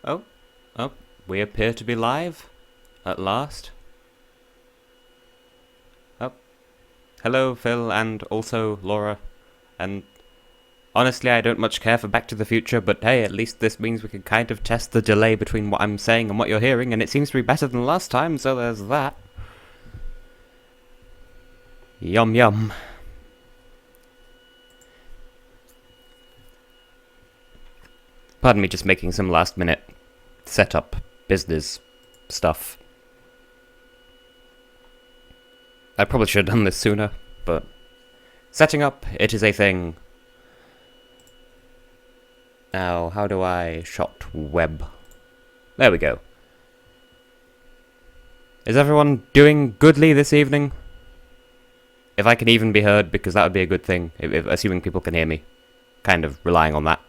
Oh, oh, we appear to be live, at last. Oh, hello Phil, and also Laura, and honestly I don't much care for Back to the Future, but hey, at least this means we can kind of test the delay between what I'm saying and what you're hearing, and it seems to be better than last time, so there's that. Yum yum. Pardon me just making some last minute setup business stuff. I probably should have done this sooner, but setting up, it is a thing. Now, how do I shot web? There we go. Is everyone doing goodly this evening? If I can even be heard, because that would be a good thing, assuming people can hear me. Kind of relying on that.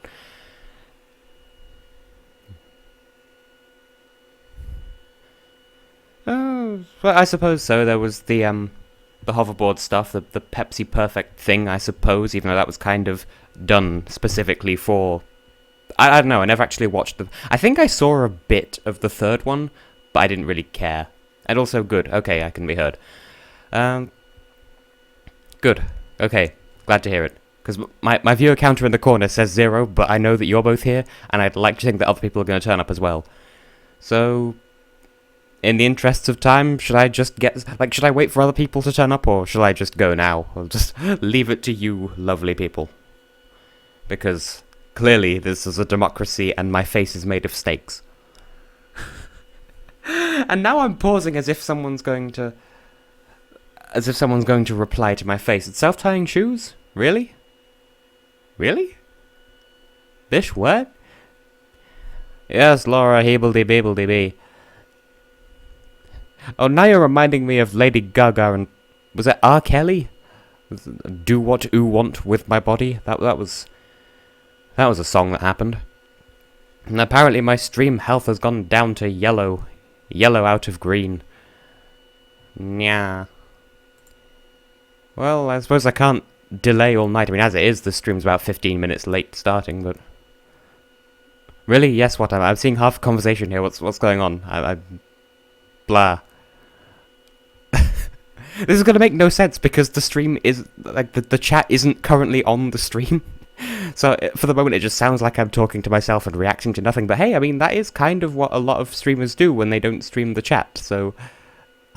Well, I suppose so. There was the hoverboard stuff, the Pepsi Perfect thing, I suppose, even though that was kind of done specifically for... I don't know, I never actually watched them. I think I saw a bit of the third one, but I didn't really care. And also, good. Okay, I can be heard. Good. Okay, glad to hear it. Because my viewer counter in the corner says 0, but I know that you're both here, and I'd like to think that other people are going to turn up as well. So... in the interests of time, should I just should I wait for other people to turn up, or should I just go now? I'll just leave it to you, lovely people. Because, clearly, this is a democracy, and my face is made of steaks. And now I'm pausing as if someone's going to reply to my face. It's self-tying shoes? Really? Really? Bish, what? Yes, Laura, heebledy-beebledy-bee. Oh, now you're reminding me of Lady Gaga and... was it R. Kelly? Do what you want with my body? That was a song that happened. And apparently my stream health has gone down to yellow. Yellow out of green. Nya. Well, I suppose I can't delay all night. I mean, as it is, the stream's about 15 minutes late starting, but... Really? Yes, what? I'm seeing half a conversation here. What's going on? I blah. This is going to make no sense because the stream is, like, the chat isn't currently on the stream. So, for the moment, it just sounds like I'm talking to myself and reacting to nothing. But hey, I mean, that is kind of what a lot of streamers do when they don't stream the chat. So,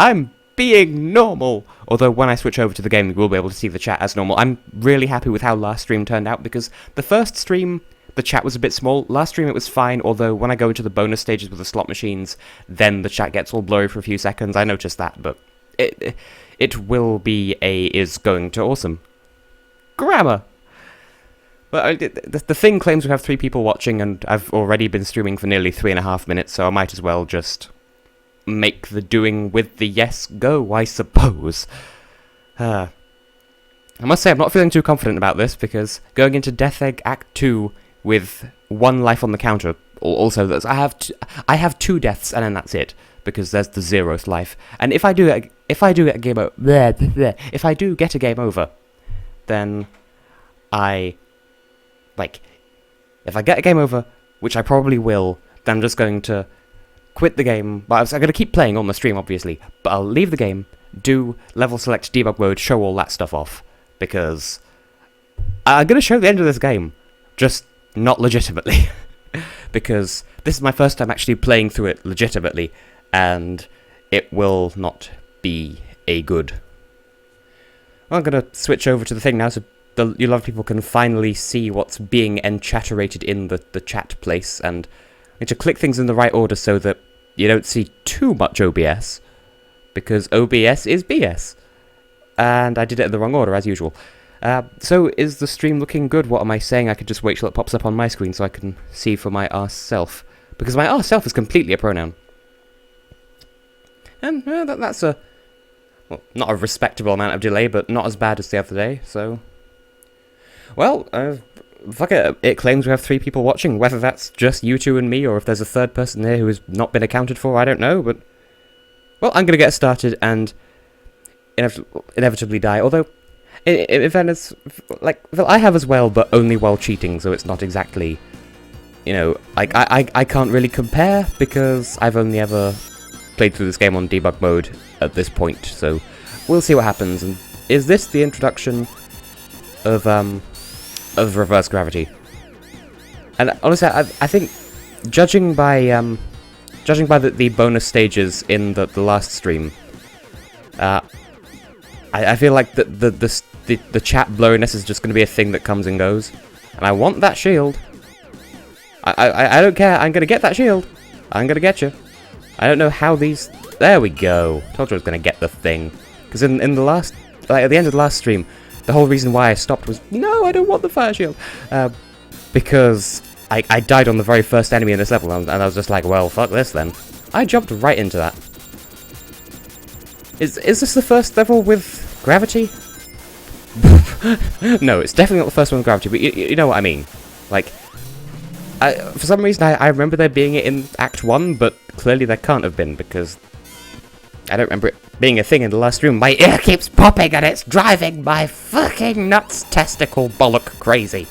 I'm being normal. Although, when I switch over to the game, you will be able to see the chat as normal. I'm really happy with how last stream turned out because the first stream... the chat was a bit small. Last stream it was fine, although when I go into the bonus stages with the slot machines, then the chat gets all blurry for a few seconds. I noticed that, but it will be is going to awesome. Grammar! But the thing claims we have 3 people watching, and I've already been streaming for nearly 3.5 minutes, so I might as well just make the doing with the yes go, I suppose. I must say I'm not feeling too confident about this, because going into Death Egg Act 2... with 1 life on the counter. Also, I have 2 deaths, and then that's it, because there's the 0th life. And if I do get a game over, if I do get a game over, then if I get a game over, which I probably will, then I'm just going to quit the game. But I'm going to keep playing on the stream, obviously, but I'll leave the game, do level select debug mode, show all that stuff off, because I'm going to show the end of this game, just not legitimately, because this is my first time actually playing through it legitimately, and it will not be a good. Well, I'm going to switch over to the thing now, so you lovely people can finally see what's being enchatterated in the chat place, and I need to click things in the right order so that you don't see too much OBS, because OBS is BS, and I did it in the wrong order, as usual. So, is the stream looking good? What am I saying? I could just wait till it pops up on my screen so I can see for my arse self. Because my arse self is completely a pronoun. And that's a... well, not a respectable amount of delay, but not as bad as the other day, so... well, fuck it. It claims we have 3 people watching. Whether that's just you 2 and me, or if there's a third person here who has not been accounted for, I don't know, but... well, I'm gonna get started and... inevitably die, although... in fairness, like, well, I have as well, but only while cheating, so it's not exactly you know, like, I can't really compare, because I've only ever played through this game on debug mode at this point, so we'll see what happens. And is this the introduction of reverse gravity? And honestly, I think, judging by the bonus stages in the last stream, I feel like the chat blurriness is just going to be a thing that comes and goes, and I want that shield. I don't care. I'm going to get that shield. I'm going to get you. I don't know how these... There we go. Told you I was going to get the thing. Because in the last... Like, at the end of the last stream, the whole reason why I stopped was, no, I don't want the fire shield. Because I died on the very first enemy in this level, and I was just like, well, fuck this then. I jumped right into that. Is this the first level with gravity? No, it's definitely not the first one with gravity, but you know what I mean. Like, for some reason I remember there being it in Act 1, but clearly there can't have been, because I don't remember it being a thing in the last room. My ear keeps popping and it's driving my fucking nuts testicle bollock crazy.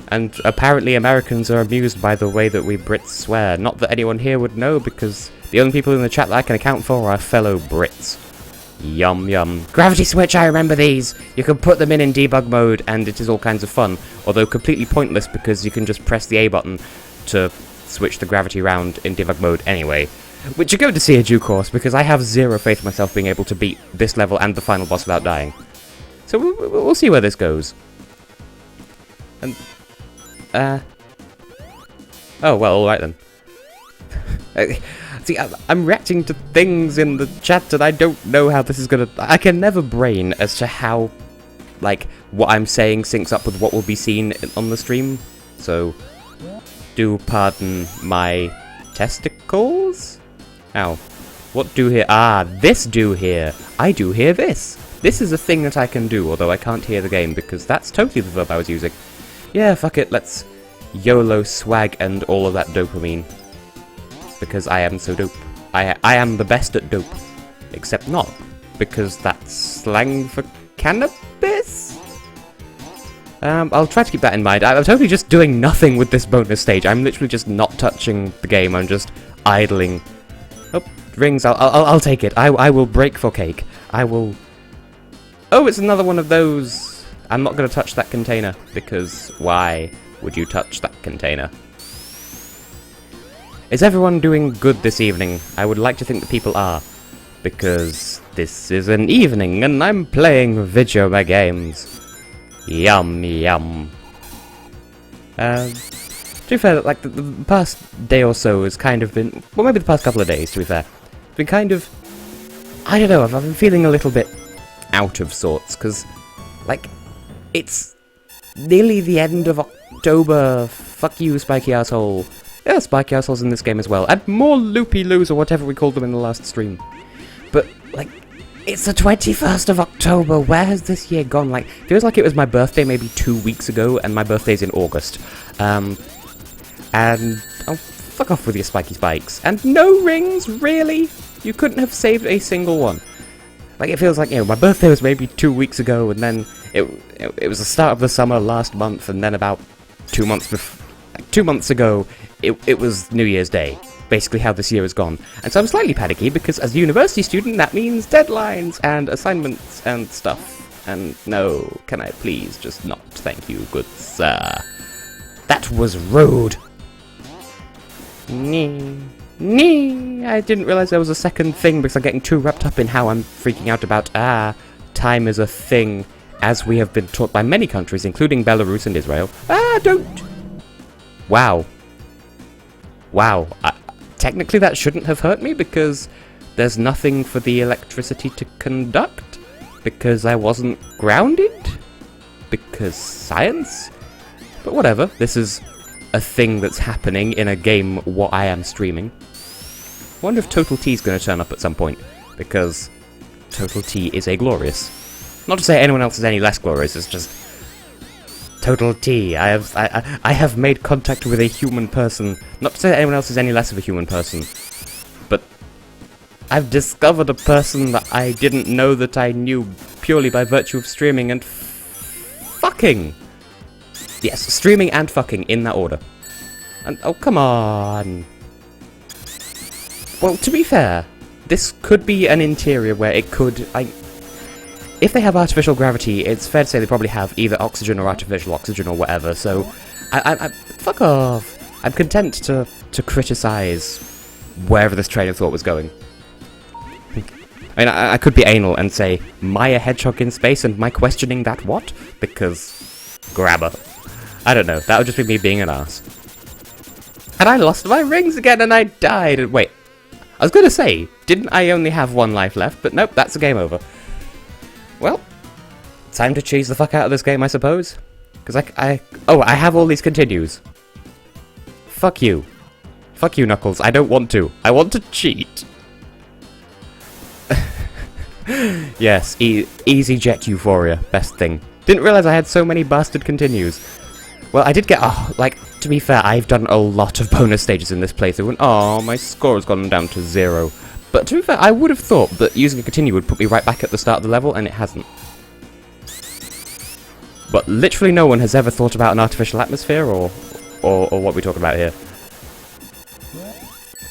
And apparently Americans are amused by the way that we Brits swear. Not that anyone here would know, because the only people in the chat that I can account for are fellow Brits. Yum yum. Gravity switch, I remember these! You can put them in debug mode, and it is all kinds of fun. Although completely pointless, because you can just press the A button to switch the gravity around in debug mode anyway. Which you're going to see in due course, because I have zero faith in myself being able to beat this level and the final boss without dying. So we'll see where this goes. And... oh, well, alright then. See, I'm reacting to things in the chat and I don't know how this is gonna... I can never brain as to how, like, what I'm saying syncs up with what will be seen on the stream. So, do pardon my testicles? Ow. What do here? Ah, this do here. I do hear this. This is a thing that I can do, although I can't hear the game, because that's totally the verb I was using. Yeah, fuck it, let's YOLO swag and all of that dopamine. Because I am so dope. I am the best at dope. Except not. Because that's slang for cannabis? I'll try to keep that in mind. I'm totally just doing nothing with this bonus stage. I'm literally just not touching the game. I'm just idling. Oh, rings. I'll take it. I will break for cake. I will... Oh, it's another one of those. I'm not going to touch that container. Because why would you touch that container? Is everyone doing good this evening? I would like to think that people are. Because this is an evening and I'm playing video games. Yum, yum. To be fair, like, the past day or so has kind of been... Well, maybe the past couple of days, to be fair. It's been kind of... I don't know, I've been feeling a little bit out of sorts, because, like, it's nearly the end of October. Fuck you, spiky asshole. There are spiky assholes in this game as well, and more loopy-loos or whatever we called them in the last stream. But, like, it's the 21st of October, where has this year gone? Like, feels like it was my birthday maybe 2 weeks ago, and my birthday's in August. And, oh, fuck off with your spiky spikes. And no rings, really? You couldn't have saved a single one. Like, it feels like, you know, my birthday was maybe 2 weeks ago, and then it was the start of the summer last month, and then about 2 months before, like 2 months ago, it was New Year's Day. Basically how this year has gone. And so I'm slightly panicky, because as a university student, that means deadlines and assignments and stuff. And no, can I please just not? Thank you, good sir. That was rude. I didn't realize there was a second thing, because I'm getting too wrapped up in how I'm freaking out about, time is a thing, as we have been taught by many countries, including Belarus and Israel. Don't! Wow. Wow. Technically that shouldn't have hurt me, because there's nothing for the electricity to conduct, because I wasn't grounded, because science? But whatever, this is a thing that's happening in a game what I am streaming. I wonder if Total T is going to turn up at some point, because Total T is a glorious. Not to say anyone else is any less glorious, it's just... Total T. I have made contact with a human person. Not to say that anyone else is any less of a human person, but I've discovered a person that I didn't know that I knew purely by virtue of streaming and fucking. Yes, streaming and fucking in that order. And, oh, come on! Well, to be fair, this could be an interior where it could, if they have artificial gravity, it's fair to say they probably have either oxygen or artificial oxygen or whatever, so fuck off! I'm content to criticize wherever this train of thought was going. I mean, I could be anal and say, Maya Hedgehog in space, and my questioning that what? Because, grabber. I don't know, that would just be me being an ass. And I lost my rings again, and I died, and wait. I was gonna say, didn't I only have one life left? But nope, that's the game over. Well, time to cheese the fuck out of this game, I suppose. Because I have all these continues. Fuck you. Fuck you, Knuckles, I don't want to. I want to cheat. Yes, easy jet euphoria, best thing. Didn't realize I had so many bastard continues. Well, I did get, to be fair, I've done a lot of bonus stages in this playthrough, and my score has gone down to 0. But to be fair, I would have thought that using a continue would put me right back at the start of the level, and it hasn't. But literally no one has ever thought about an artificial atmosphere, or what we're talking about here.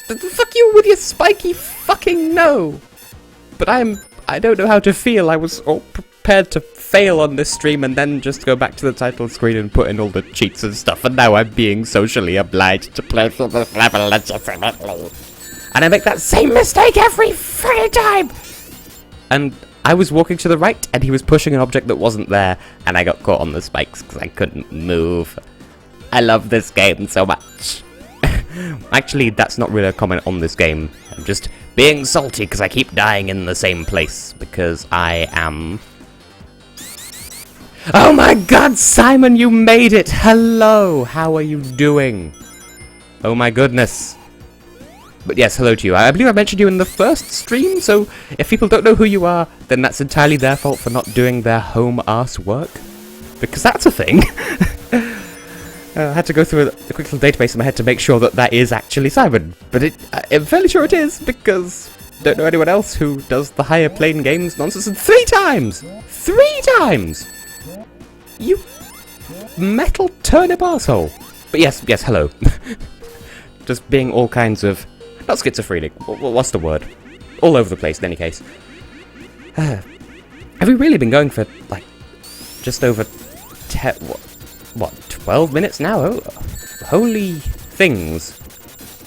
Fuck you with your spiky fucking no! But I don't know how to feel. I was all prepared to fail on this stream and then just go back to the title screen and put in all the cheats and stuff, and now I'm being socially obliged to play through this level legitimately. And I make that same mistake every friggin' time! And I was walking to the right, and he was pushing an object that wasn't there, and I got caught on the spikes because I couldn't move. I love this game so much. Actually, that's not really a comment on this game. I'm just being salty because I keep dying in the same place, because I am... Oh my god, Simon, you made it! Hello! How are you doing? Oh my goodness. But yes, hello to you. I believe I mentioned you in the first stream, so if people don't know who you are, then that's entirely their fault for not doing their home arse work. Because that's a thing. I had to go through a quick little database in my head to make sure that that is actually Simon. But I'm fairly sure it is, because I don't know anyone else who does the higher plane games nonsense 3 times! 3 times! You metal turnip arsehole. But yes, hello. Just being all kinds of... Not schizophrenic, what's the word? All over the place, in any case. Have we really been going for, like, just over 12 minutes now? Oh, holy things.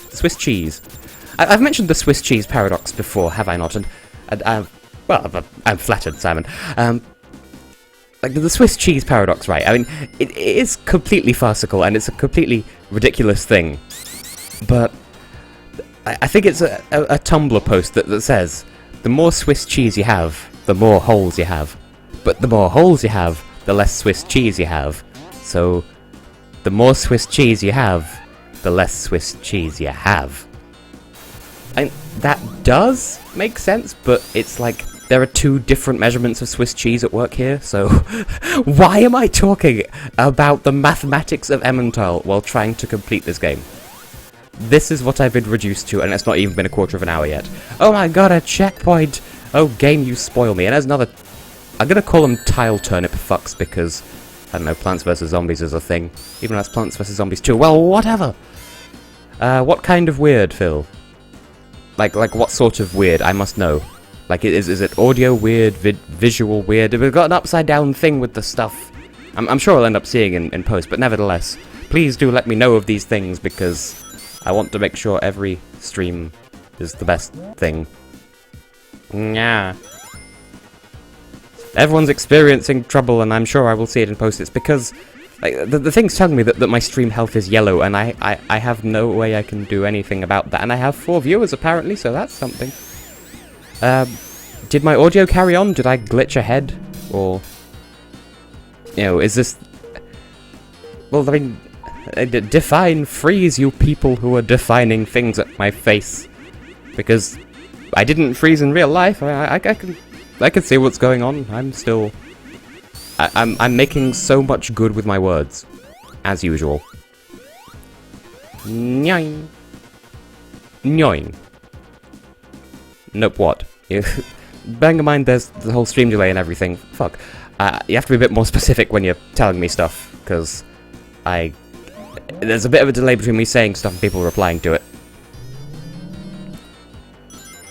Swiss cheese. I've mentioned the Swiss cheese paradox before, have I not? And I'm flattered, Simon. Like, the Swiss cheese paradox, right? I mean, it is completely farcical, and it's a completely ridiculous thing. But I think it's a Tumblr post that says, the more Swiss cheese you have, the more holes you have. But the more holes you have, the less Swiss cheese you have. So, the more Swiss cheese you have, the less Swiss cheese you have. And that does make sense, but it's like, there are 2 different measurements of Swiss cheese at work here, so why am I talking about the mathematics of Emmental while trying to complete this game? This is what I've been reduced to, and it's not even been a quarter of an hour yet. Oh my god, a checkpoint! Oh, game, you spoil me. And there's another... I'm gonna call them tile turnip fucks, because, I don't know, Plants vs. Zombies is a thing. Even though that's Plants vs. Zombies 2. Well, whatever! What kind of weird, Phil? Like what sort of weird? I must know. Like, is it audio weird, visual weird? We've got an upside-down thing with the stuff. I'm sure I'll end up seeing in post, but nevertheless, please do let me know of these things, because I want to make sure every stream is the best thing. Yeah. Everyone's experiencing trouble, and I'm sure I will see it in post. It's because like, the thing's telling me that my stream health is yellow, and I have no way I can do anything about that. And I have 4 viewers, apparently, so that's something. Did my audio carry on? Did I glitch ahead? Or... You know, is this... Well, I mean... define freeze, you people who are defining things at my face. Because I didn't freeze in real life. I can see what's going on. I'm still... I'm making so much good with my words. As usual. Nyoing. Nyoing. Nope, what? Bearing in mind there's the whole stream delay and everything. Fuck. You have to be a bit more specific when you're telling me stuff, because there's a bit of a delay between me saying stuff and people replying to it.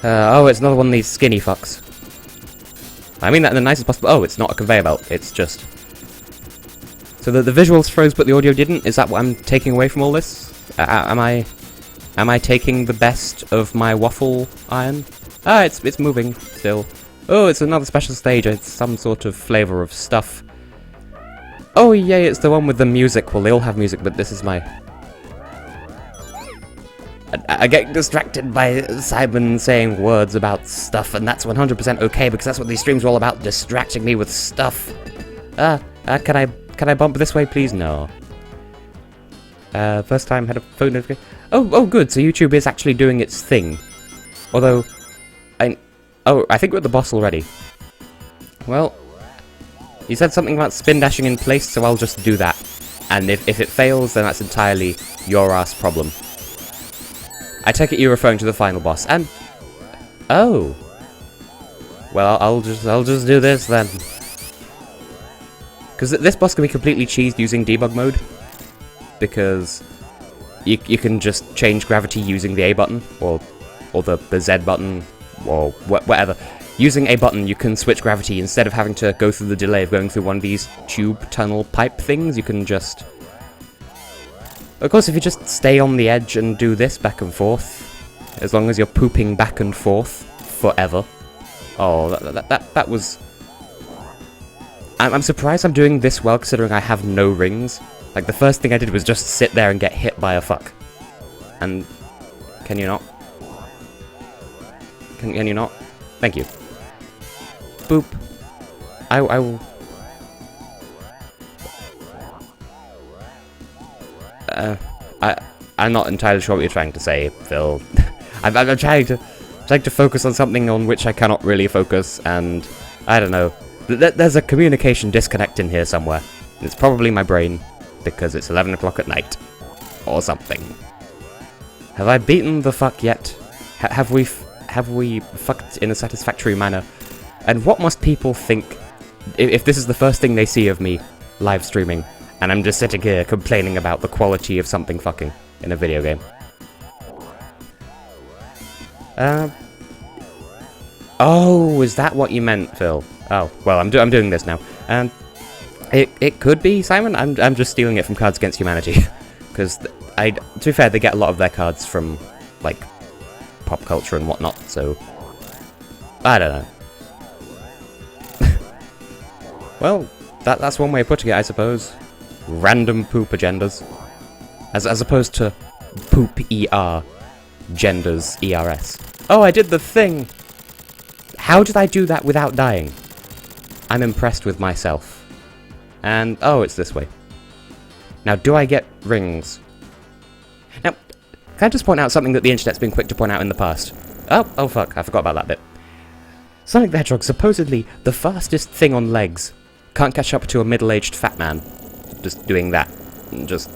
Oh, it's another one of these skinny fucks. I mean that in the nicest possible... Oh, it's not a conveyor belt, it's just... So the visuals froze but the audio didn't? Is that what I'm taking away from all this? Am I taking the best of my waffle iron? Ah, it's moving still. Oh, it's another special stage. It's some sort of flavour of stuff. Oh, yay, it's the one with the music. Well, they all have music, but this is my... I get distracted by Simon saying words about stuff, and that's 100% okay, because that's what these streams are all about, distracting me with stuff. Can I bump this way, please? No. First time had a phone notification. Oh, good, so YouTube is actually doing its thing. Although, I think we're at the boss already. Well, you said something about spin dashing in place, so I'll just do that. And if it fails, then that's entirely your ass problem. I take it you're referring to the final boss, and... Oh. Well, I'll just do this, then. Because this boss can be completely cheesed using debug mode. Because you can just change gravity using the A button, or the Z button, or whatever. Using A button, you can switch gravity. Instead of having to go through the delay of going through one of these tube tunnel pipe things, you can just... Of course, if you just stay on the edge and do this back and forth, as long as you're pooping back and forth forever. Oh, that was... I'm surprised I'm doing this well, considering I have no rings. Like, the first thing I did was just sit there and get hit by a fuck. And... Can you not? Can you not? Thank you. Boop. I will... I'm not entirely sure what you're trying to say, Phil. I'm trying to focus on something on which I cannot really focus, and... I don't know. There's a communication disconnect in here somewhere. It's probably my brain, because it's 11 o'clock at night. Or something. Have I beaten the fuck yet? Have we fucked in a satisfactory manner? And what must people think if this is the first thing they see of me live streaming, and I'm just sitting here complaining about the quality of something fucking in a video game? Oh, is that what you meant, Phil? Oh, well, I'm doing this now. It could be, Simon. I'm just stealing it from Cards Against Humanity. Because, to be fair, they get a lot of their cards from, like, pop culture and whatnot, so... I don't know. Well, that's one way of putting it, I suppose. Random poop agendas. As opposed to poop ER. Genders ERS. Oh, I did the thing! How did I do that without dying? I'm impressed with myself. And, oh, it's this way. Now, do I get rings? Now, can I just point out something that the internet's been quick to point out in the past? Oh fuck, I forgot about that bit. Sonic the Hedgehog, supposedly the fastest thing on legs, can't catch up to a middle-aged fat man. Just doing that. Just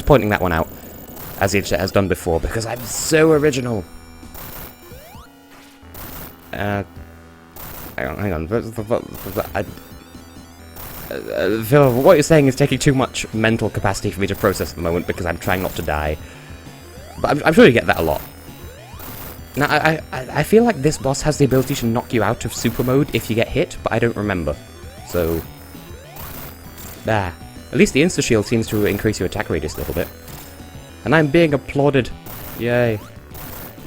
pointing that one out, as the internet has done before, because I'm so original. Hang on. Phil, what you're saying is taking too much mental capacity for me to process at the moment because I'm trying not to die. But I'm sure you get that a lot. Now, I feel like this boss has the ability to knock you out of super mode if you get hit, but I don't remember. So... At least the insta-shield seems to increase your attack radius a little bit. And I'm being applauded. Yay.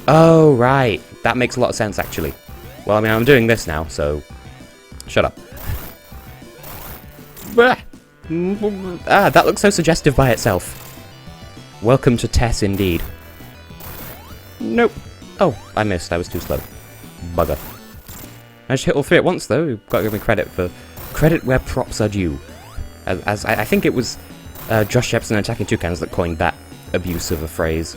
Oh, right. That makes a lot of sense, actually. Well, I mean, I'm doing this now, so... Shut up. That looks so suggestive by itself. Welcome to Tess, indeed. Nope. Oh, I missed. I was too slow. Bugger. I just hit all three at once, though. You've got to give me credit for... Credit where props are due. As I think it was Josh Jepson and Attacking Toucans that coined that abuse of a phrase.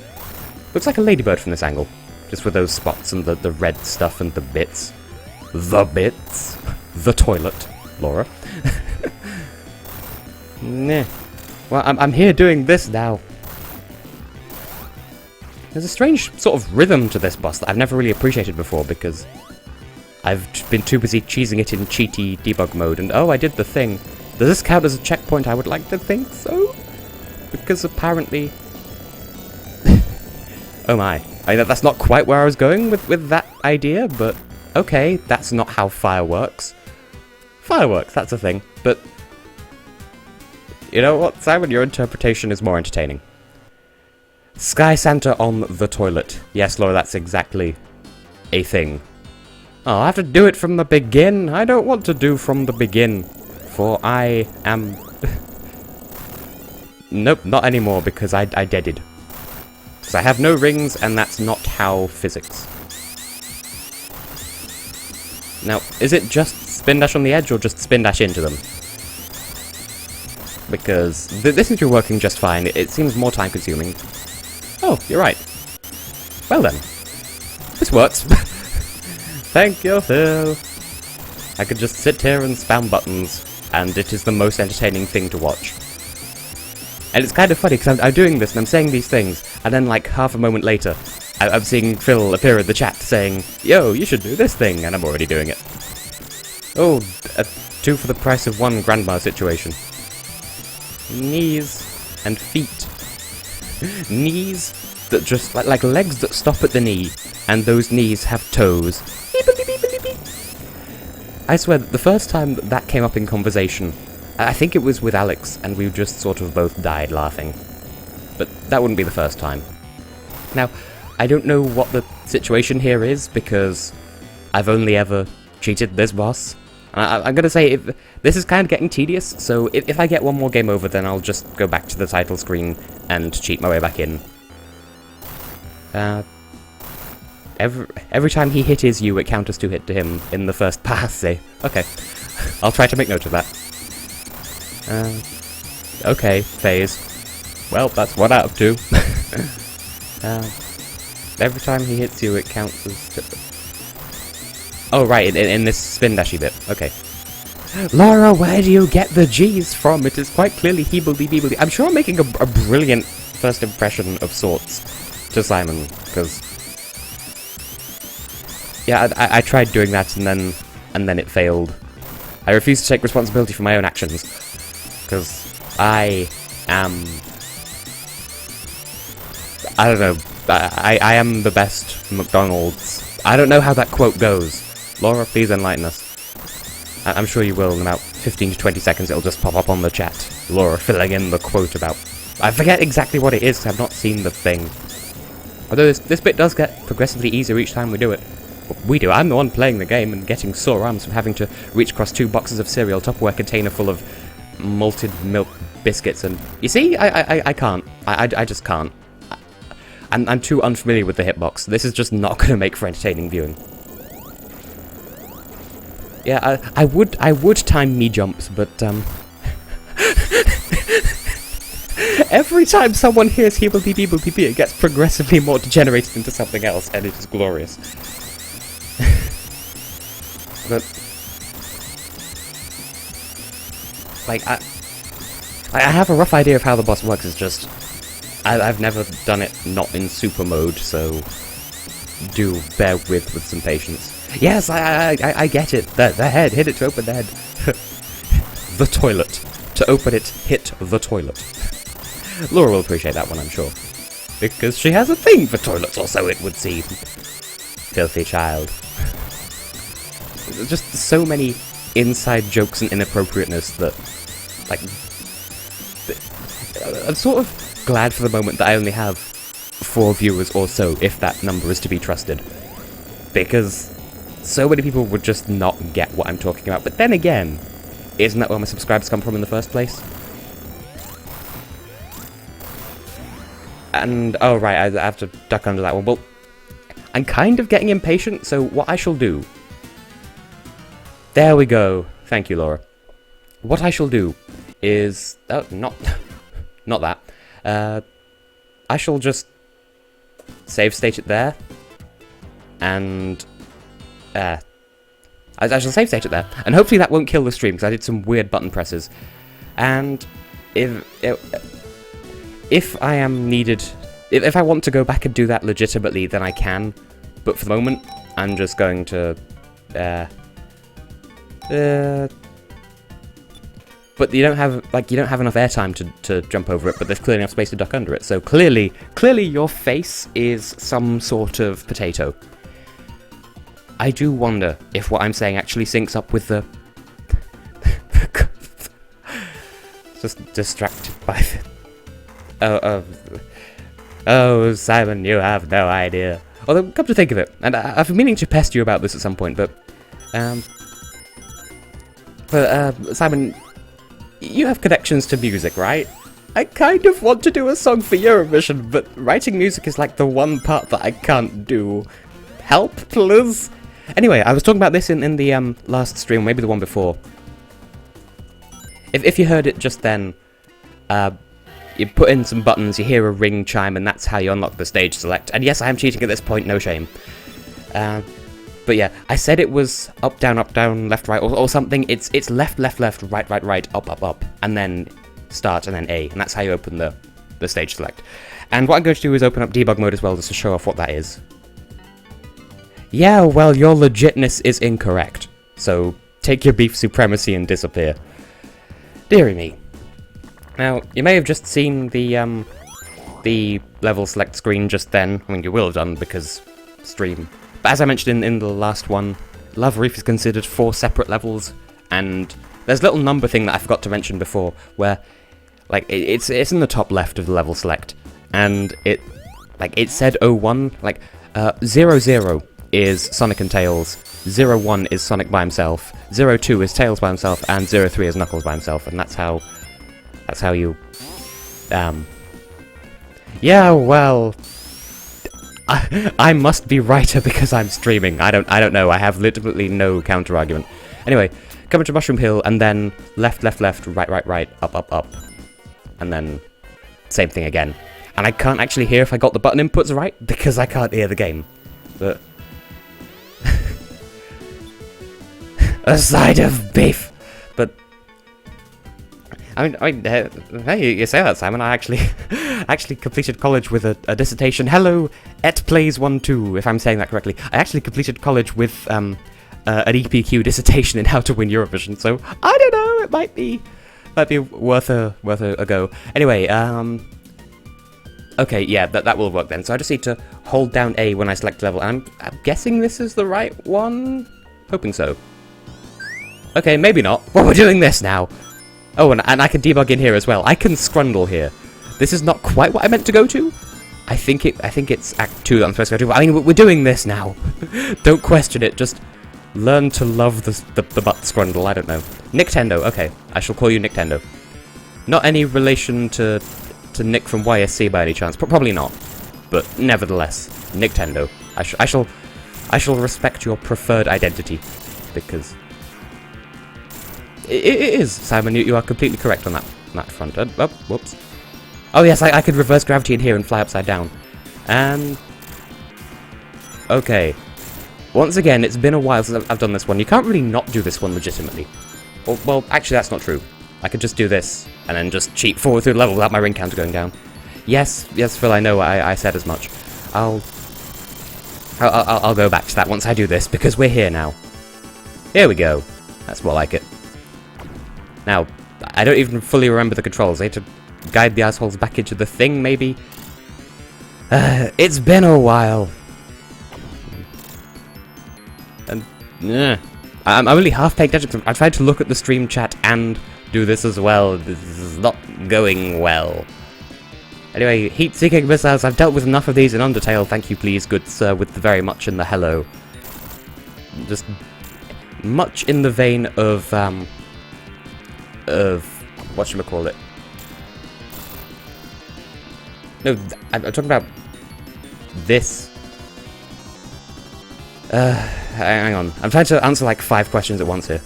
Looks like a ladybird from this angle. Just with those spots and the red stuff and the bits. The bits. The toilet. Laura. Nah. Well, I'm here doing this now. There's a strange sort of rhythm to this boss that I've never really appreciated before because I've been too busy cheesing it in cheaty debug mode, and oh, I did the thing. Does this count as a checkpoint? I would like to think so. because apparently... Oh my. That's not quite where I was going with that idea, but okay, that's not how fire works. Fireworks, that's a thing, but... You know what, Simon? Your interpretation is more entertaining. Sky Santa on the toilet. Yes, Laura, that's exactly a thing. Oh, I have to do it from the begin. I don't want to do from the begin, for I am... Nope, not anymore, because I deaded. Because I have no rings, and that's not how physics. Now, is it just spin dash on the edge, or just spin dash into them? Because this seems to be working just fine. It seems more time consuming. Oh, you're right. Well then. This works. Thank you, Phil. I could just sit here and spam buttons, and it is the most entertaining thing to watch. And it's kind of funny, because I'm doing this, and I'm saying these things, and then like half a moment later, I'm seeing Phil appear in the chat saying, yo, you should do this thing, and I'm already doing it. Oh, a 2 for the price of 1 grandma situation. Knees and feet. Knees that just, like legs that stop at the knee, and those knees have toes. I swear, the first time that came up in conversation, I think it was with Alex, and we just sort of both died laughing. But that wouldn't be the first time. Now, I don't know what the situation here is, because I've only ever cheated this boss. I'm gonna say, this is kind of getting tedious, so if I get one more game over, then I'll just go back to the title screen and cheat my way back in. Every time he hit his U, it counters 2 hit to him in the first pass, say. Okay, I'll try to make note of that. Okay, phase. Well, that's 1 out of 2. Every time he hits you, it counts as... Oh, right, in this spin dashy bit. Okay. Laura, where do you get the G's from? It is quite clearly heebledy-beebledy. I'm sure I'm making a brilliant first impression of sorts to Simon, because... Yeah, I tried doing that, and then it failed. I refuse to take responsibility for my own actions, because I am... I don't know. I am the best McDonald's. I don't know how that quote goes. Laura, please enlighten us. I'm sure you will in about 15 to 20 seconds. It'll just pop up on the chat. Laura filling in the quote about... I forget exactly what it is, because I've not seen the thing. Although this bit does get progressively easier each time we do it. Well, we do. I'm the one playing the game and getting sore arms from having to reach across 2 boxes of cereal, Tupperware container full of malted milk biscuits, and... You see? I can't. I just can't. I'm too unfamiliar with the hitbox. This is just not going to make for entertaining viewing. Yeah, I would time me jumps, but every time someone hears heebledy-beebledy-bee, it gets progressively more degenerated into something else, and it is glorious. But like I have a rough idea of how the boss works. It's just I've never done it not in super mode, so do bear with some patience. Yes, I get it. The head, hit it to open the head. The toilet. To open it, hit the toilet. Laura will appreciate that one, I'm sure. Because she has a thing for toilets, or so it would seem. Filthy child. There's just so many inside jokes and inappropriateness that, like... I'm sort of glad for the moment that I only have 4 viewers or so, if that number is to be trusted. Because so many people would just not get what I'm talking about. But then again, isn't that where my subscribers come from in the first place? And, oh right, I have to duck under that one. Well, I'm kind of getting impatient, so what I shall do... There we go. Thank you, Laura. What I shall do is... Oh, not that. I shall just save state it there, and I shall save state it there, and hopefully that won't kill the stream, because I did some weird button presses. And if I am needed, if I want to go back and do that legitimately, then I can, but for the moment, I'm just going to, but you don't have enough airtime to jump over it, but there's clearly enough space to duck under it. So clearly your face is some sort of potato. I do wonder if what I'm saying actually syncs up with the... Just distracted by the... Oh, Simon, you have no idea. Although, come to think of it, and I've been meaning to pest you about this at some point, but... Simon, you have connections to music, right? I kind of want to do a song for Eurovision, but writing music is like the one part that I can't do. Help, please? Anyway, I was talking about this in the last stream, maybe the one before. If you heard it just then, you put in some buttons, you hear a ring chime, and that's how you unlock the stage select. And yes, I am cheating at this point, no shame. But yeah, I said it was up, down, left, right, or something. It's left, right, up, and then start, and then A, and that's how you open the stage select. And what I'm going to do is open up debug mode as well, just to show off what that is. Yeah, well, your legitness is incorrect. So, take your beef supremacy and disappear. Deary me. Now, you may have just seen the level select screen just then. I mean, you will have done, because stream. But as I mentioned in the last one, Lava Reef is considered 4 separate levels, and there's a little number thing that I forgot to mention before, where, like, it's in the top left of the level select, and it said 01, like, 00 is Sonic and Tails, 01 is Sonic by himself, 02 is Tails by himself, and 03 is Knuckles by himself, and that's how you, yeah, well, I must be righter because I'm streaming. I don't know. I have literally no counter argument. Anyway, come to Mushroom Hill and then left, right, up, and then same thing again. And I can't actually hear if I got the button inputs right because I can't hear the game. But a side of beef. But I mean, hey, you say that, Simon. I actually completed college with a dissertation. Hello, etplays12, if I'm saying that correctly. I actually completed college with an EPQ dissertation in how to win Eurovision. So I don't know. It might be worth a go. Anyway, okay, yeah, that will work then. So I just need to hold down A when I select level. And I'm guessing this is the right one. Hoping so. Okay, maybe not. Well, we're doing this now. Oh, and I can debug in here as well. I can scrundle here. This is not quite what I meant to go to. I think it's Act 2 that I'm supposed to go to. I mean, we're doing this now. Don't question it. Just learn to love the butt scrundle. I don't know. Nintendo. Okay, I shall call you Nintendo. Not any relation to Nick from YSC by any chance. Probably not. But nevertheless, Nintendo. I shall respect your preferred identity because. It is, Simon, you are completely correct on that front. Oh, whoops. Oh yes, I could reverse gravity in here and fly upside down. And... okay. Once again, it's been a while since I've done this one. You can't really not do this one legitimately. Well, actually that's not true. I could just do this, and then just cheat forward through the level without my ring counter going down. Yes, Phil, I know, I said as much. I'll go back to that once I do this, because we're here now. Here we go. That's more like it. Now, I don't even fully remember the controls. I need to guide the assholes back into the thing, maybe? It's been a while. And, I'm only half paying attention. I tried to look at the stream chat and do this as well. This is not going well. Anyway, heat-seeking missiles. I've dealt with enough of these in Undertale. Thank you, please, good sir, with the very much in the hello. Just much in the vein of whatchamacallit. No, I'm talking about this. Hang on. I'm trying to answer like 5 questions at once here.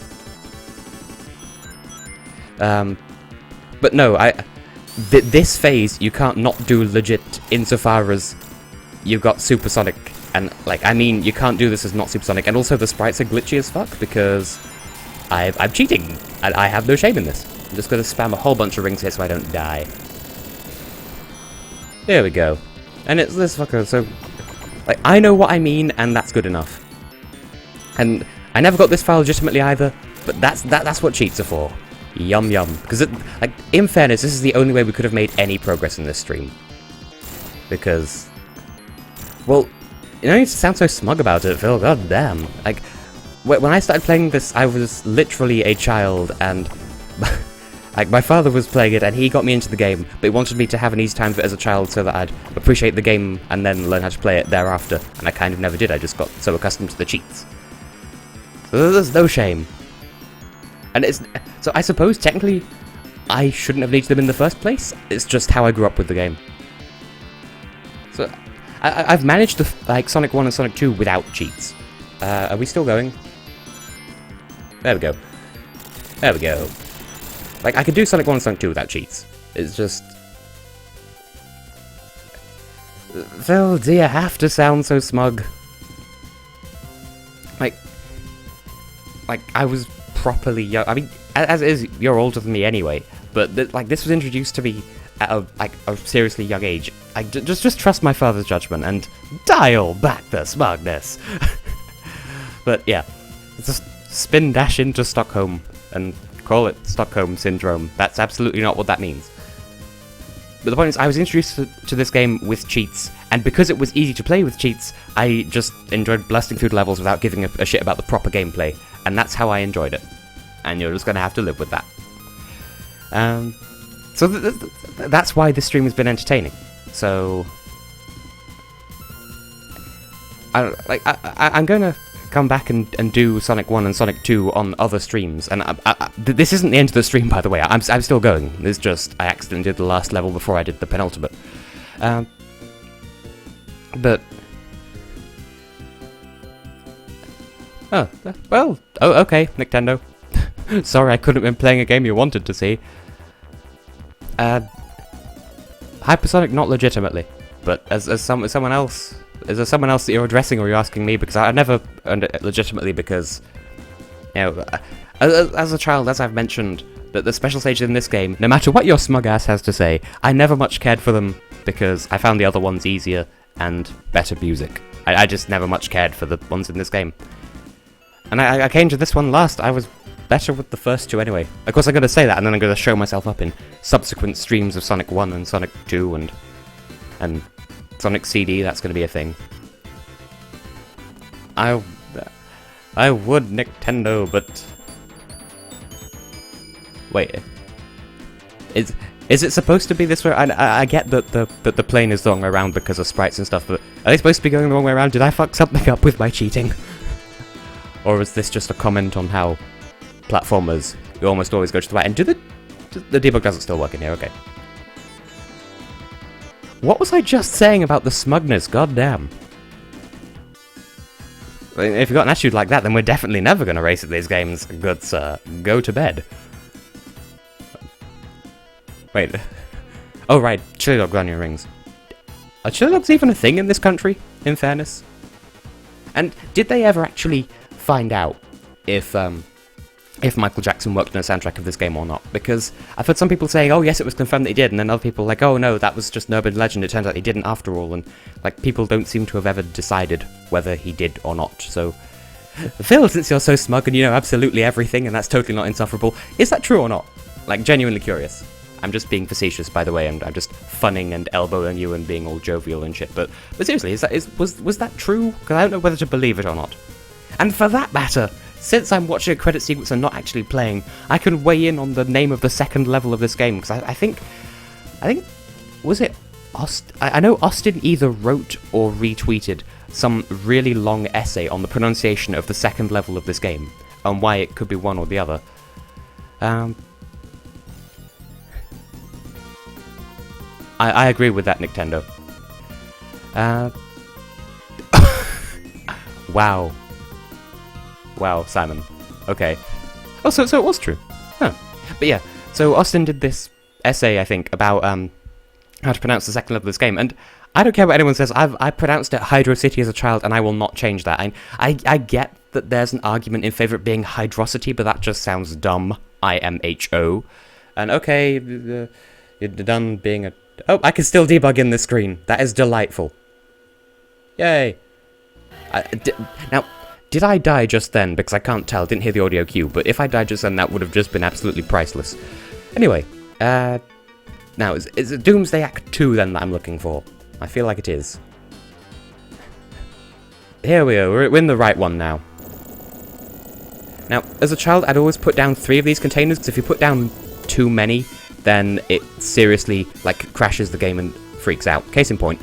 But no, this phase you can't not do legit insofar as you've got supersonic, and like I mean you can't do this as not supersonic, and also the sprites are glitchy as fuck because I'm cheating. I have no shame in this. I'm just gonna spam a whole bunch of rings here so I don't die. There we go. And it's this fucker, so like I know what I mean, and that's good enough. And I never got this file legitimately either, but that's what cheats are for. Yum yum. Because, like, in fairness, this is the only way we could have made any progress in this stream. Because, well, you don't need to sound so smug about it, Phil. God damn. Like, when I started playing this, I was literally a child, and like, my father was playing it, and he got me into the game, but he wanted me to have an easy time with it as a child so that I'd appreciate the game and then learn how to play it thereafter. And I kind of never did. I just got so accustomed to the cheats. So there's no shame. And so I suppose technically I shouldn't have needed them in the first place. It's just how I grew up with the game. So I've managed to like Sonic 1 and Sonic 2 without cheats. Are we still going? There we go. There we go. Like, I could do Sonic 1 and Sonic 2 without cheats. It's just... Phil, do you have to sound so smug? Like, I was properly young. I mean, as it is, you're older than me anyway. But, like, this was introduced to me at a seriously young age. Just trust my father's judgment and dial back the smugness. But, yeah. Just spin dash into Stockholm and call it Stockholm Syndrome. That's absolutely not what that means. But the point is, I was introduced to this game with cheats, and because it was easy to play with cheats, I just enjoyed blasting through the levels without giving a shit about the proper gameplay, and that's how I enjoyed it. And you're just gonna have to live with that. So that's why this stream has been entertaining. So, I'm gonna come back and do Sonic 1 and Sonic 2 on other streams, and this isn't the end of the stream, by the way. I'm still going. It's just I accidentally did the last level before I did the penultimate. But okay, Nintendo. Sorry, I couldn't have been playing a game you wanted to see. Hypersonic, not legitimately, but as someone else. Is there someone else that you're addressing, or are you asking me? Because I never legitimately, because, you know, as a child, as I've mentioned, that the special stages in this game, no matter what your smug ass has to say, I never much cared for them because I found the other ones easier and better music. I just never much cared for the ones in this game. And I came to this one last. I was better with the first two anyway. Of course, I'm going to say that, and then I'm going to show myself up in subsequent streams of Sonic 1 and Sonic 2 and Sonic CD, that's going to be a thing. I would, Nintendo, but... Wait. Is it supposed to be this way? I get that the plane is the wrong way around because of sprites and stuff, but are they supposed to be going the wrong way around? Did I fuck something up with my cheating? Or is this just a comment on how platformers, you almost always go to the right? And the debug doesn't still work in here, okay. What was I just saying about the smugness? God damn. If you've got an attitude like that, then we're definitely never going to race at these games. Good sir. Go to bed. Wait. Oh right, chili dog onion rings. Are chili dogs even a thing in this country, in fairness? And did they ever actually find out if Michael Jackson worked on the soundtrack of this game or not? Because I've heard some people saying, oh yes, it was confirmed that he did, and then other people like, oh no, that was just an urban legend, it turns out he didn't after all, and like people don't seem to have ever decided whether he did or not. So, Phil, since you're so smug and you know absolutely everything, and that's totally not insufferable, is that true or not? Like, genuinely curious. I'm just being facetious, by the way, and I'm just funning and elbowing you and being all jovial and shit, but seriously, was that true? Because I don't know whether to believe it or not. And for that matter, since I'm watching a credit sequence and not actually playing, I can weigh in on the name of the second level of this game, because I think, was it Austin? I know Austin either wrote or retweeted some really long essay on the pronunciation of the second level of this game, and why it could be one or the other. I agree with that, Nintendo. Wow. Wow, Simon. Okay. Oh, so it was true. Huh. But yeah, so Austin did this essay, I think, about how to pronounce the second level of this game, and I don't care what anyone says, I pronounced it Hydro City as a child, and I will not change that. I get that there's an argument in favour of being Hydrocity, but that just sounds dumb. IMHO. And okay, you're done being a... Oh, I can still debug in this screen. That is delightful. Yay. Now, Did I die just then? Because I can't tell, didn't hear the audio cue, but if I died just then, that would have just been absolutely priceless. Anyway, now, is it Doomsday Act 2 then that I'm looking for? I feel like it is. Here we go, we're in the right one now. Now, as a child, I'd always put down 3 of these containers, because if you put down too many, then it seriously, like, crashes the game and freaks out. Case in point.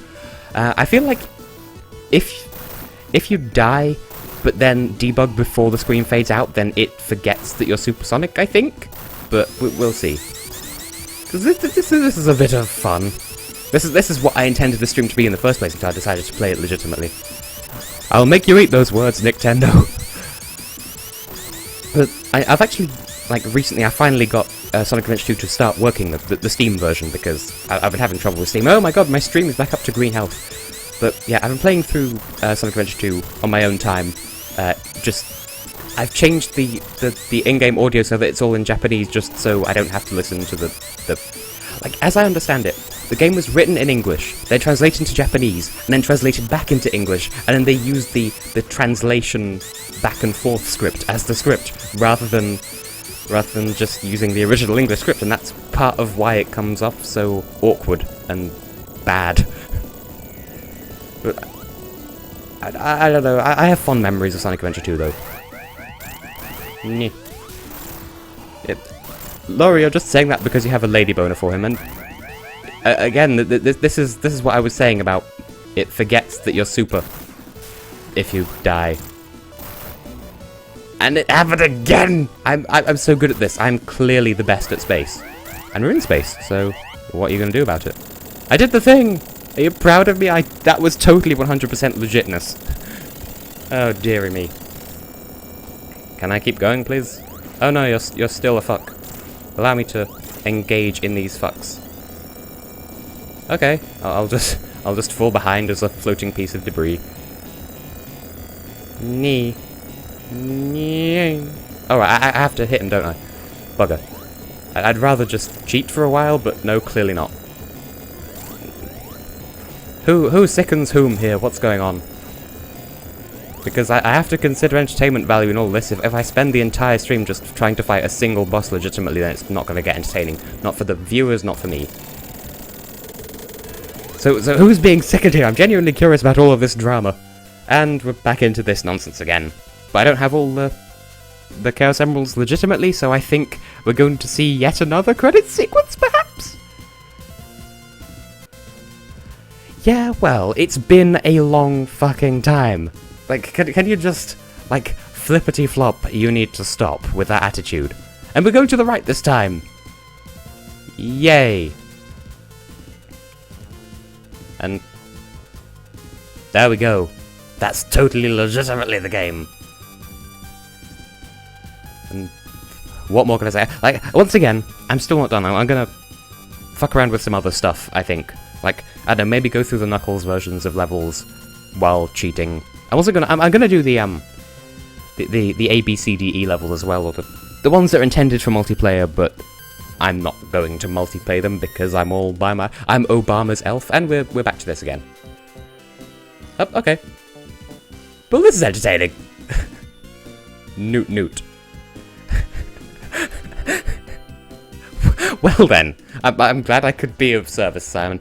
I feel like if you die, but then debug before the screen fades out, then it forgets that you're supersonic, I think? But we'll see. Because this is a bit of fun. This is what I intended the stream to be in the first place until I decided to play it legitimately. I'll make you eat those words, Nintendo. But I've actually, like, recently I finally got Sonic Adventure 2 to start working, the Steam version, because I've been having trouble with Steam. Oh my god, my stream is back up to green health. But yeah, I've been playing through Sonic Adventure 2 on my own time. I've changed the in-game audio so that it's all in Japanese, just so I don't have to listen to the... Like, as I understand it, the game was written in English, then translated into Japanese, and then translated back into English, and then they used the translation back and forth script as the script, rather than just using the original English script, and that's part of why it comes off so awkward and bad. But I don't know, I have fond memories of Sonic Adventure 2, though. Laurie, you're just saying that because you have a lady boner for him, and again, this is what I was saying about it forgets that you're super if you die. And it happened again! I'm so good at this. I'm clearly the best at space. And we're in space, so what are you gonna do about it? I did the thing! Are you proud of me? That was totally 100% legitness. Oh, dearie me. Can I keep going, please? Oh no, you're still a fuck. Allow me to engage in these fucks. Okay, I'll just fall behind as a floating piece of debris. Nee. Alright, I have to hit him, don't I? Bugger. I'd rather just cheat for a while, but no, clearly not. Who sickens whom here? What's going on? Because I have to consider entertainment value in all this. If I spend the entire stream just trying to fight a single boss legitimately, then it's not going to get entertaining. Not for the viewers, not for me. So who's being sickened here? I'm genuinely curious about all of this drama. And we're back into this nonsense again. But I don't have all the Chaos Emeralds legitimately, so I think we're going to see yet another credit sequence, perhaps? Yeah, well, it's been a long fucking time. Like, can you just, like, flippity-flop, you need to stop with that attitude. And we're going to the right this time. Yay. And there we go. That's totally legitimately the game. And what more can I say? Like, once again, I'm still not done. I'm gonna fuck around with some other stuff, I think. Like, I don't know, maybe go through the Knuckles versions of levels while cheating. I'm also gonna, I'm gonna do the A, B, C, D, E levels as well, or the ones that are intended for multiplayer, but I'm not going to multiplayer them because I'm all by I'm Obama's elf, and we're back to this again. Oh, okay. Well, this is entertaining. Newt. Well then, I'm glad I could be of service, Simon.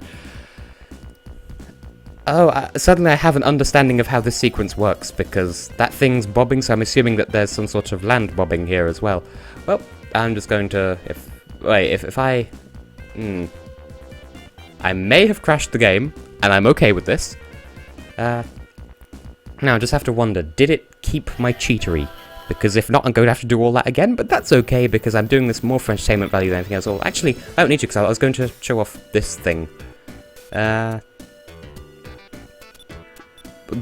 Oh, suddenly I have an understanding of how this sequence works, because that thing's bobbing, so I'm assuming that there's some sort of land bobbing here as well. Well, I'm just going to... If I... I may have crashed the game, and I'm okay with this. Now, I just have to wonder, did it keep my cheatery? Because if not, I'm going to have to do all that again, but that's okay, because I'm doing this more for entertainment value than anything else. Well, actually, I don't need to, because I was going to show off this thing.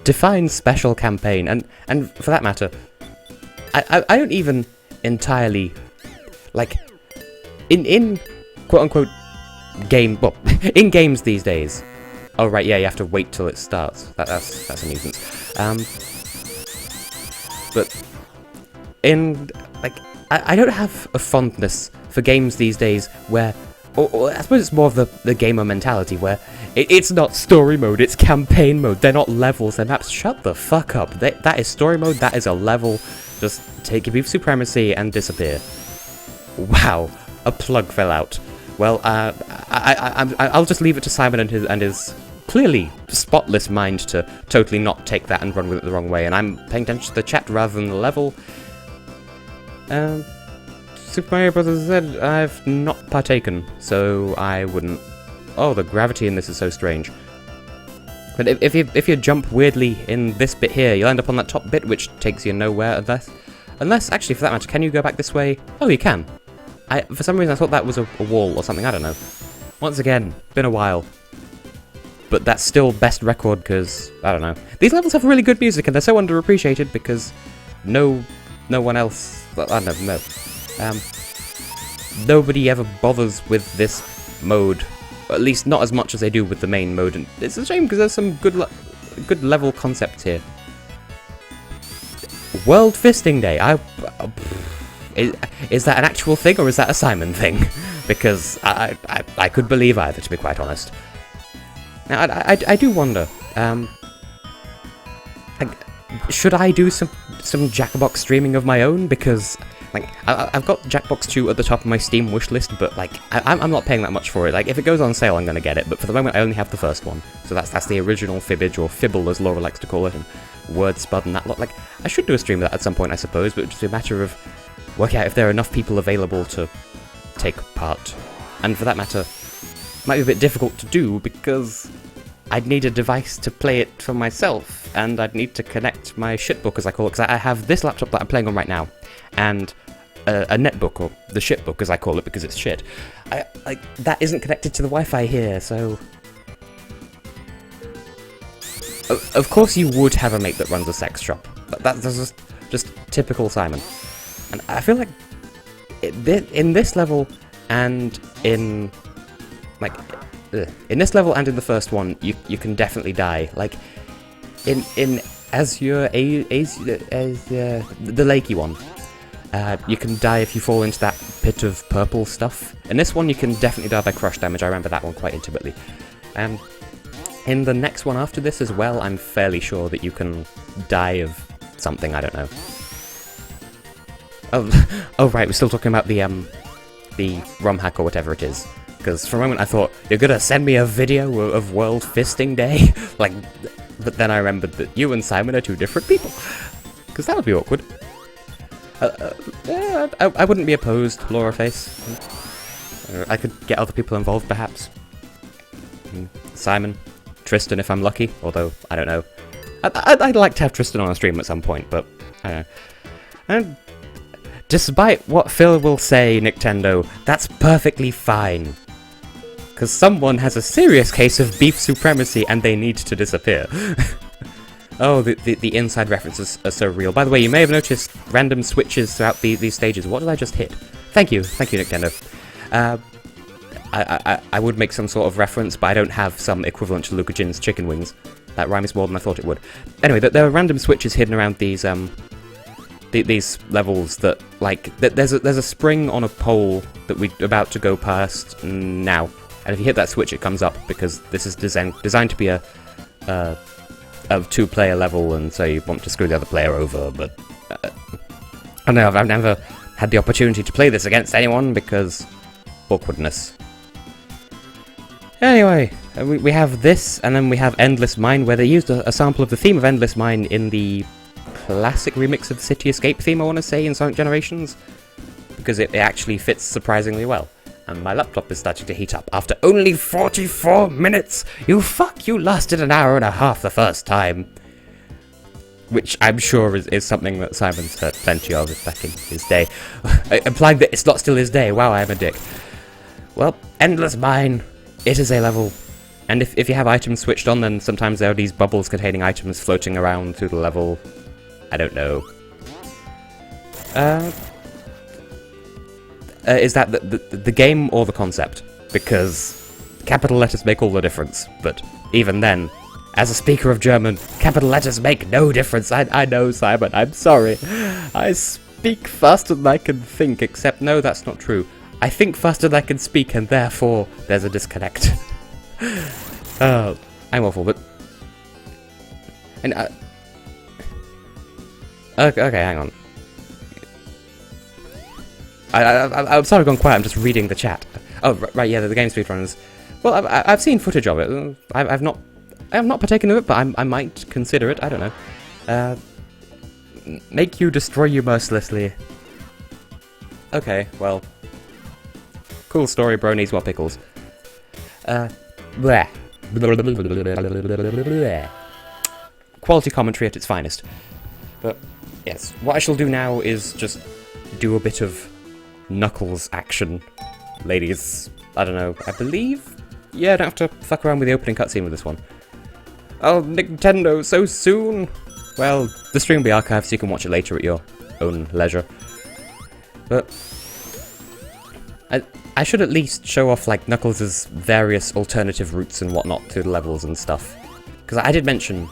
Define special campaign, and for that matter, I don't even entirely, like, in quote-unquote game, well, in games these days. Oh, right, yeah, you have to wait till it starts. That's a nuisance. But in, like, I don't have a fondness for games these days where or I suppose it's more of the gamer mentality where it's not story mode, it's campaign mode. They're not levels, they're maps. Shut the fuck up. That is story mode, that is a level. Just take your beef supremacy and disappear. Wow, a plug fell out. Well, I'll just leave it to Simon and his clearly spotless mind to totally not take that and run with it the wrong way. And I'm paying attention to the chat rather than the level. Super Mario Bros. Z, I've not partaken, so I wouldn't. Oh, the gravity in this is so strange. But if you jump weirdly in this bit here, you'll end up on that top bit, which takes you nowhere unless actually, for that matter, can you go back this way? Oh, you can. For some reason I thought that was a wall or something, I don't know. Once again, been a while. But that's still best record because, I don't know. These levels have really good music and they're so underappreciated because no one else, I don't know. Nobody ever bothers with this mode, at least not as much as they do with the main mode, and it's a shame because there's some good level concepts here. World Fisting Day. Is that an actual thing or is that a Simon thing? Because I could believe either, to be quite honest. Now I do wonder. Should I do some Jackbox streaming of my own? Because like I've got Jackbox 2 at the top of my Steam wishlist, but like I'm not paying that much for it. Like if it goes on sale, I'm gonna get it. But for the moment, I only have the first one. So that's the original Fibbage, or Fibble as Laura likes to call it, and Word Spud and that lot. Like I should do a stream of that at some point, I suppose. But it's just a matter of working out if there are enough people available to take part. And for that matter, it might be a bit difficult to do because I'd need a device to play it for myself, and I'd need to connect my shitbook, as I call it, because I have this laptop that I'm playing on right now, and a netbook, or the shitbook, as I call it, because it's shit. That isn't connected to the Wi-Fi here, so... Of course you would have a mate that runs a sex shop. That's just typical Simon. And I feel like in this level and in... like... in this level and in the first one, you can definitely die. Like, in Azure, the lakey one, you can die if you fall into that pit of purple stuff. In this one, you can definitely die by crush damage. I remember that one quite intimately. In the next one after this as well, I'm fairly sure that you can die of something, I don't know. Oh right, we're still talking about the ROM hack or whatever it is. Because for a moment I thought, you're gonna send me a video of World Fisting Day? Like, but then I remembered that you and Simon are two different people. Because that would be awkward. Yeah, I wouldn't be opposed, Laura Face. I could get other people involved, perhaps. Simon, Tristan if I'm lucky, although, I don't know. I'd like to have Tristan on a stream at some point, but, I don't know. And despite what Phil will say, Nintendo, that's perfectly fine. Because someone has a serious case of beef supremacy and they need to disappear. Oh, the inside references are so real. By the way, you may have noticed random switches throughout these stages. What did I just hit? Thank you, Nintendo. I would make some sort of reference, but I don't have some equivalent to Luca Jin's chicken wings. That rhymes more than I thought it would. Anyway, there are random switches hidden around these levels that, like, there's a spring on a pole that we're about to go past now. And if you hit that switch, it comes up, because this is designed to be a two-player level, and so you want to screw the other player over, but... I don't know, I've never had the opportunity to play this against anyone, because... awkwardness. Anyway, we have this, and then we have Endless Mine, where they used a sample of the theme of Endless Mine in the classic remix of the City Escape theme, I want to say, in Sonic Generations, because it actually fits surprisingly well. And my laptop is starting to heat up after only 44 minutes! You lasted an hour and a half the first time! Which I'm sure is something that Simon's heard plenty of back in his day. Implying that it's not still his day. Wow, I am a dick. Well, Endless Mine. It is a level. And if you have items switched on, then sometimes there are these bubbles containing items floating around through the level. I don't know. Is that the game or the concept? Because capital letters make all the difference. But even then, as a speaker of German, capital letters make no difference. I know, Simon, I'm sorry. I speak faster than I can think, except no, that's not true. I think faster than I can speak, and therefore there's a disconnect. I'm awful, but... And, okay, hang on. I'm sorry I've gone quiet, I'm just reading the chat. Oh, right, yeah, the game speedrunners. Well, I've seen footage of it. I have not partaken of it, but I might consider it, I don't know. Make you destroy you mercilessly. Okay, well... Cool story, bro, needs more pickles. Bleh. Quality commentary at its finest. But, yes, what I shall do now is just do a bit of Knuckles action. Ladies, I don't know, I believe? Yeah, I don't have to fuck around with the opening cutscene with this one. Oh, Nintendo, so soon! Well, the stream will be archived so you can watch it later at your own leisure. But... I should at least show off, like, Knuckles' various alternative routes and whatnot to the levels and stuff. Because I did mention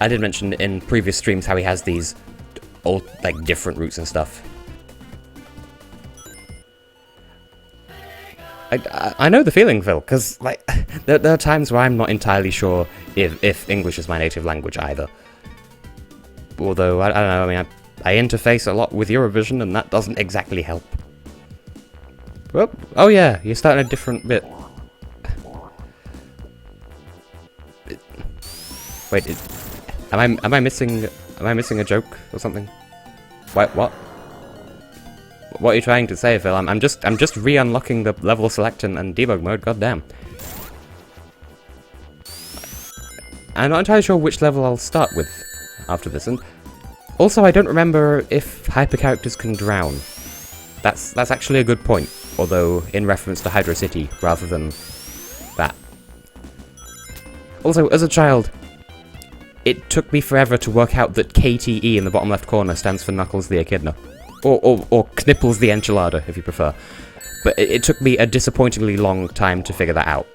in previous streams how he has these, like, different routes and stuff. I know the feeling, Phil, because, like, there are times where I'm not entirely sure if English is my native language either. Although, I don't know, I mean, I interface a lot with Eurovision, and that doesn't exactly help. Well, oh yeah, you're starting a different bit. Wait, am I missing a joke or something? What? What are you trying to say, Phil? I'm just re-unlocking the level select and debug mode. Goddamn. I'm not entirely sure which level I'll start with after this, and also I don't remember if hyper characters can drown. That's actually a good point, although in reference to Hydro City rather than that. Also, as a child, it took me forever to work out that KTE in the bottom left corner stands for Knuckles the Echidna. Or Knipples the Enchilada, if you prefer. But it took me a disappointingly long time to figure that out.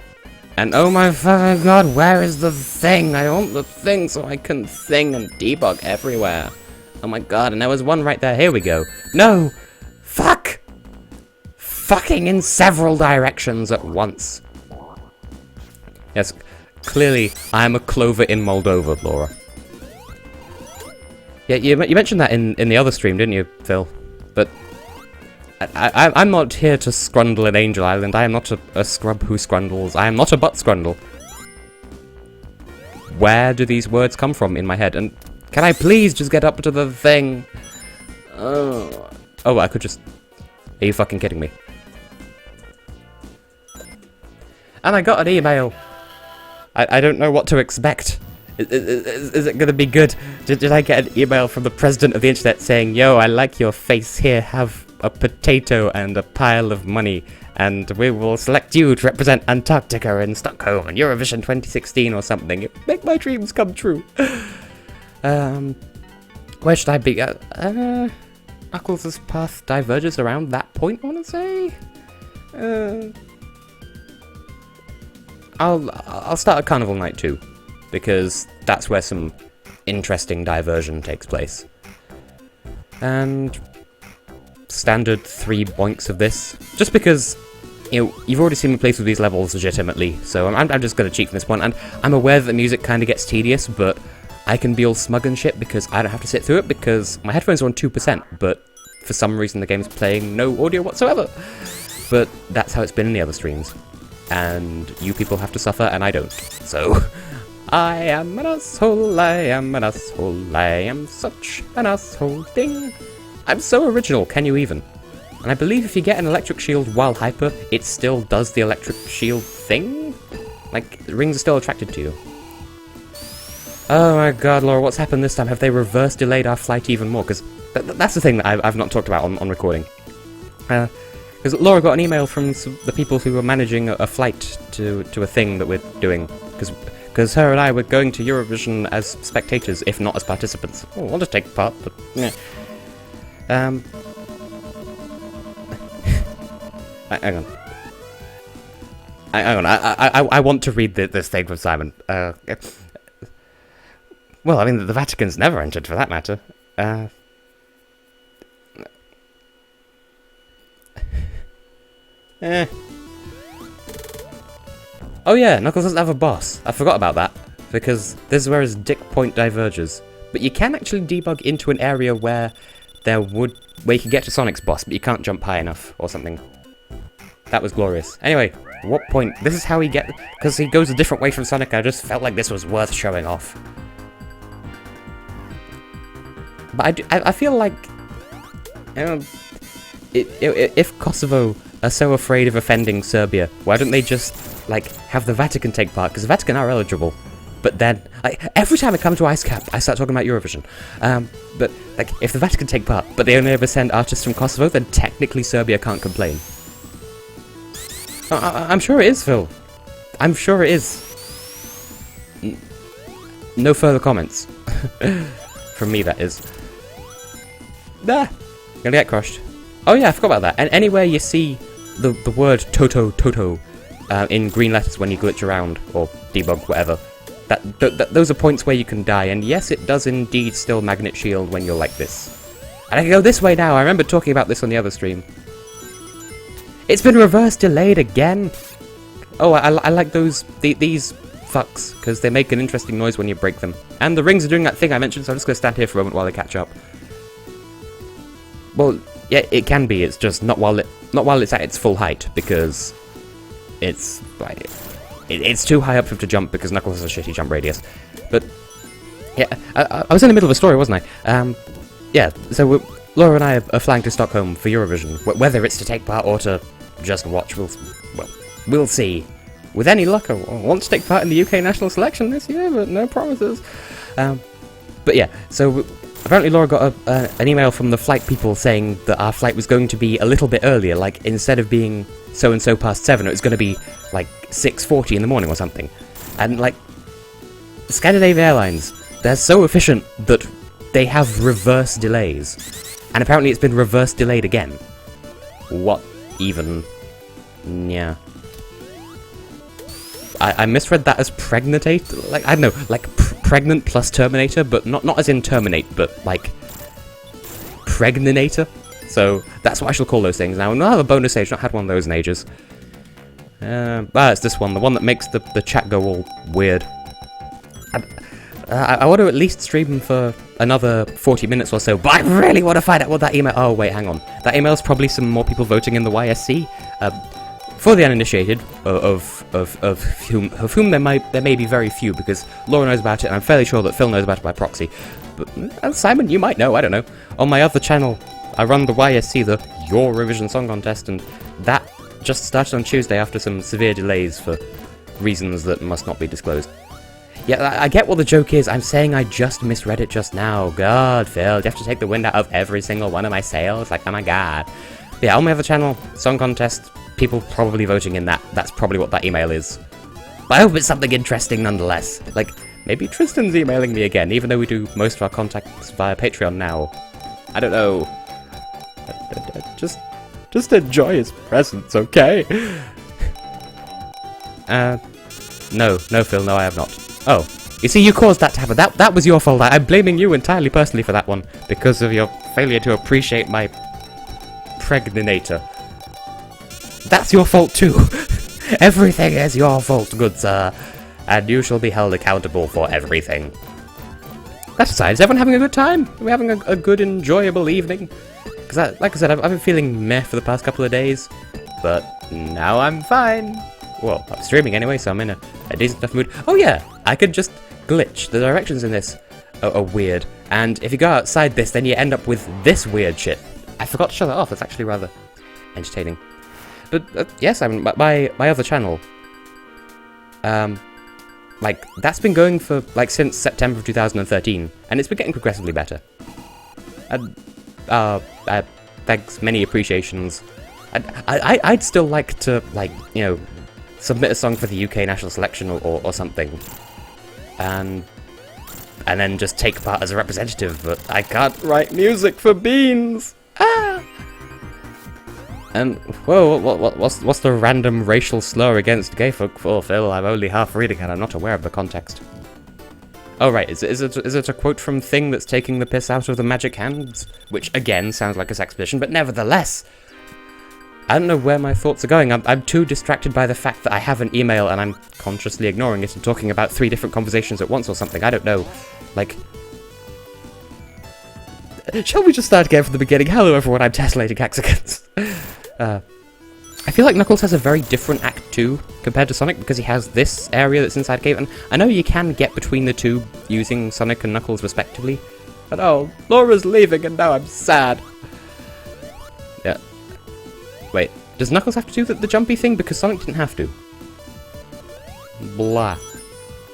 And oh my fucking god, where is the thing? I want the thing so I can sing and debug everywhere. Oh my god, and there was one right there. Here we go. No! Fuck! Fucking in several directions at once. Yes, clearly, I am a clover in Moldova, Laura. Yeah, you mentioned that in the other stream, didn't you, Phil? But I'm not here to scrundle in Angel Island. I am not a scrub who scrundles. I am not a butt scrundle. Where do these words come from in my head? And can I please just get up to the thing? Oh, I could just... Are you fucking kidding me? And I got an email. I don't know what to expect. Is it gonna be good? Did I get an email from the president of the internet saying, yo, I like your face, here, have a potato and a pile of money, and we will select you to represent Antarctica in Stockholm and Eurovision 2016 or something. It make my dreams come true. Where should I be? Knuckles' path diverges around that point, I wanna say? I'll start at Carnival Night 2, because that's where some interesting diversion takes place. And standard 3 boinks of this, just because, you know, you've already seen me play through these levels legitimately, so I'm just gonna cheat from this one, and I'm aware that the music kinda gets tedious, but I can be all smug and shit because I don't have to sit through it because my headphones are on 2%, but for some reason the game's playing no audio whatsoever. But that's how it's been in the other streams. And you people have to suffer, and I don't. So, I am an asshole, I am an asshole, I am such an asshole thing. I'm so original, can you even? And I believe if you get an electric shield while hyper, it still does the electric shield thing? Like, the rings are still attracted to you. Oh my god, Laura, what's happened this time? Have they reverse delayed our flight even more? Because that's the thing that I've not talked about on recording. Because Laura got an email from the people who were managing a flight to a thing that we're doing. Because her and I were going to Eurovision as spectators, if not as participants. Oh, I want to take part, but yeah. Hang on. Hang on. I want to read this thing from Simon. Well, I mean, the Vatican's never entered, for that matter. Eh. Oh yeah, Knuckles doesn't have a boss. I forgot about that, because this is where his dick point diverges. But you can actually debug into an area where where you can get to Sonic's boss, but you can't jump high enough, or something. That was glorious. Anyway, what point? This is how because he goes a different way from Sonic, I just felt like this was worth showing off. But I feel like, you know, if Kosovo are so afraid of offending Serbia, why don't they just, like, have the Vatican take part? Because the Vatican are eligible. But then, like, every time I come to IceCap, I start talking about Eurovision. But, like, if the Vatican take part, but they only ever send artists from Kosovo, then technically Serbia can't complain. I'm sure it is, Phil. I'm sure it is. No further comments. From me, that is. Gonna get crushed. Oh yeah, I forgot about that. And anywhere you see the word Toto in green letters when you glitch around, or debug, whatever, those are points where you can die, and yes, it does indeed still magnet shield when you're like this. And I can go this way now, I remember talking about this on the other stream. It's been reverse delayed again! Oh, I like these fucks, because they make an interesting noise when you break them. And the rings are doing that thing I mentioned, so I'm just going to stand here for a moment while they catch up. Well, yeah, it can be, it's just not while it's at its full height, because it's like... It's too high up for him to jump because Knuckles has a shitty jump radius. But, yeah, I was in the middle of a story, wasn't I? Yeah, so Laura and I are flying to Stockholm for Eurovision. Whether it's to take part or to just watch, we'll see. With any luck, I want to take part in the UK national selection this year, but no promises. But yeah, so apparently Laura got an email from the flight people saying that our flight was going to be a little bit earlier, like instead of being so-and-so past 7, it was going to be like 6:40 in the morning or something. And like, Scandinavian Airlines, they're so efficient that they have reverse delays. And apparently it's been reverse delayed again. What even? Yeah. I misread that as pregnantate, like, I don't know, like pregnant plus Terminator, but not as in terminate, but like pregnanator. So that's what I shall call those things now. And I'll have a bonus stage, not had one of those in ages. It's this one, the one that makes the chat go all weird. I want to at least stream for another 40 minutes or so, but I really want to find out what that email... Oh, wait, hang on. That email's probably some more people voting in the YSC. For the uninitiated, of whom there may be very few, because Laura knows about it, and I'm fairly sure that Phil knows about it by proxy. But Simon, you might know, I don't know. On my other channel, I run the YSC, the Your Revision Song Contest, and that just started on Tuesday after some severe delays for reasons that must not be disclosed. Yeah, I get what the joke is. I'm saying I just misread it just now. God, Phil, you have to take the wind out of every single one of my sails? Like, oh my god. But yeah, on my other channel, Song Contest, people probably voting in that. That's probably what that email is. But I hope it's something interesting nonetheless. Like, maybe Tristan's emailing me again, even though we do most of our contacts via Patreon now. I don't know. Just enjoy his presence, okay? No, Phil, no, I have not. Oh, you see, you caused that to happen. That was your fault. I'm blaming you entirely personally for that one, because of your failure to appreciate my pregnanator. That's your fault too. Everything is your fault, good sir, and you shall be held accountable for everything. That aside, is everyone having a good time? Are we having a good, enjoyable evening? Because, like I said, I've been feeling meh for the past couple of days, but now I'm fine. Well, I'm streaming anyway, so I'm in a decent enough mood. Oh yeah, I could just glitch. The directions in this are weird, and if you go outside this, then you end up with this weird shit. I forgot to show that off. It's actually rather entertaining. But yes, I mean, my other channel, like, that's been going for, like, since September of 2013, and it's been getting progressively better. And, thanks, many appreciations. I'd still like to, like, you know, submit a song for the UK national selection or something, and then just take part as a representative, but I can't write music for beans! Ah! And, whoa, what's the random racial slur against gay folk for, Phil? I'm only half reading and I'm not aware of the context. Oh right, is it a quote from Thing that's taking the piss out of the magic hands? Which, again, sounds like a sex position, but nevertheless! I don't know where my thoughts are going. I'm too distracted by the fact that I have an email and I'm consciously ignoring it and talking about 3 different conversations at once or something. I don't know. Like... Shall we just start again from the beginning? Hello everyone, I'm Tessellating Hexagons. I feel like Knuckles has a very different Act 2 compared to Sonic because he has this area that's inside a cave, and I know you can get between the two using Sonic and Knuckles respectively. But oh, Laura's leaving and now I'm sad. Yeah. Wait, does Knuckles have to do the jumpy thing? Because Sonic didn't have to. Blah.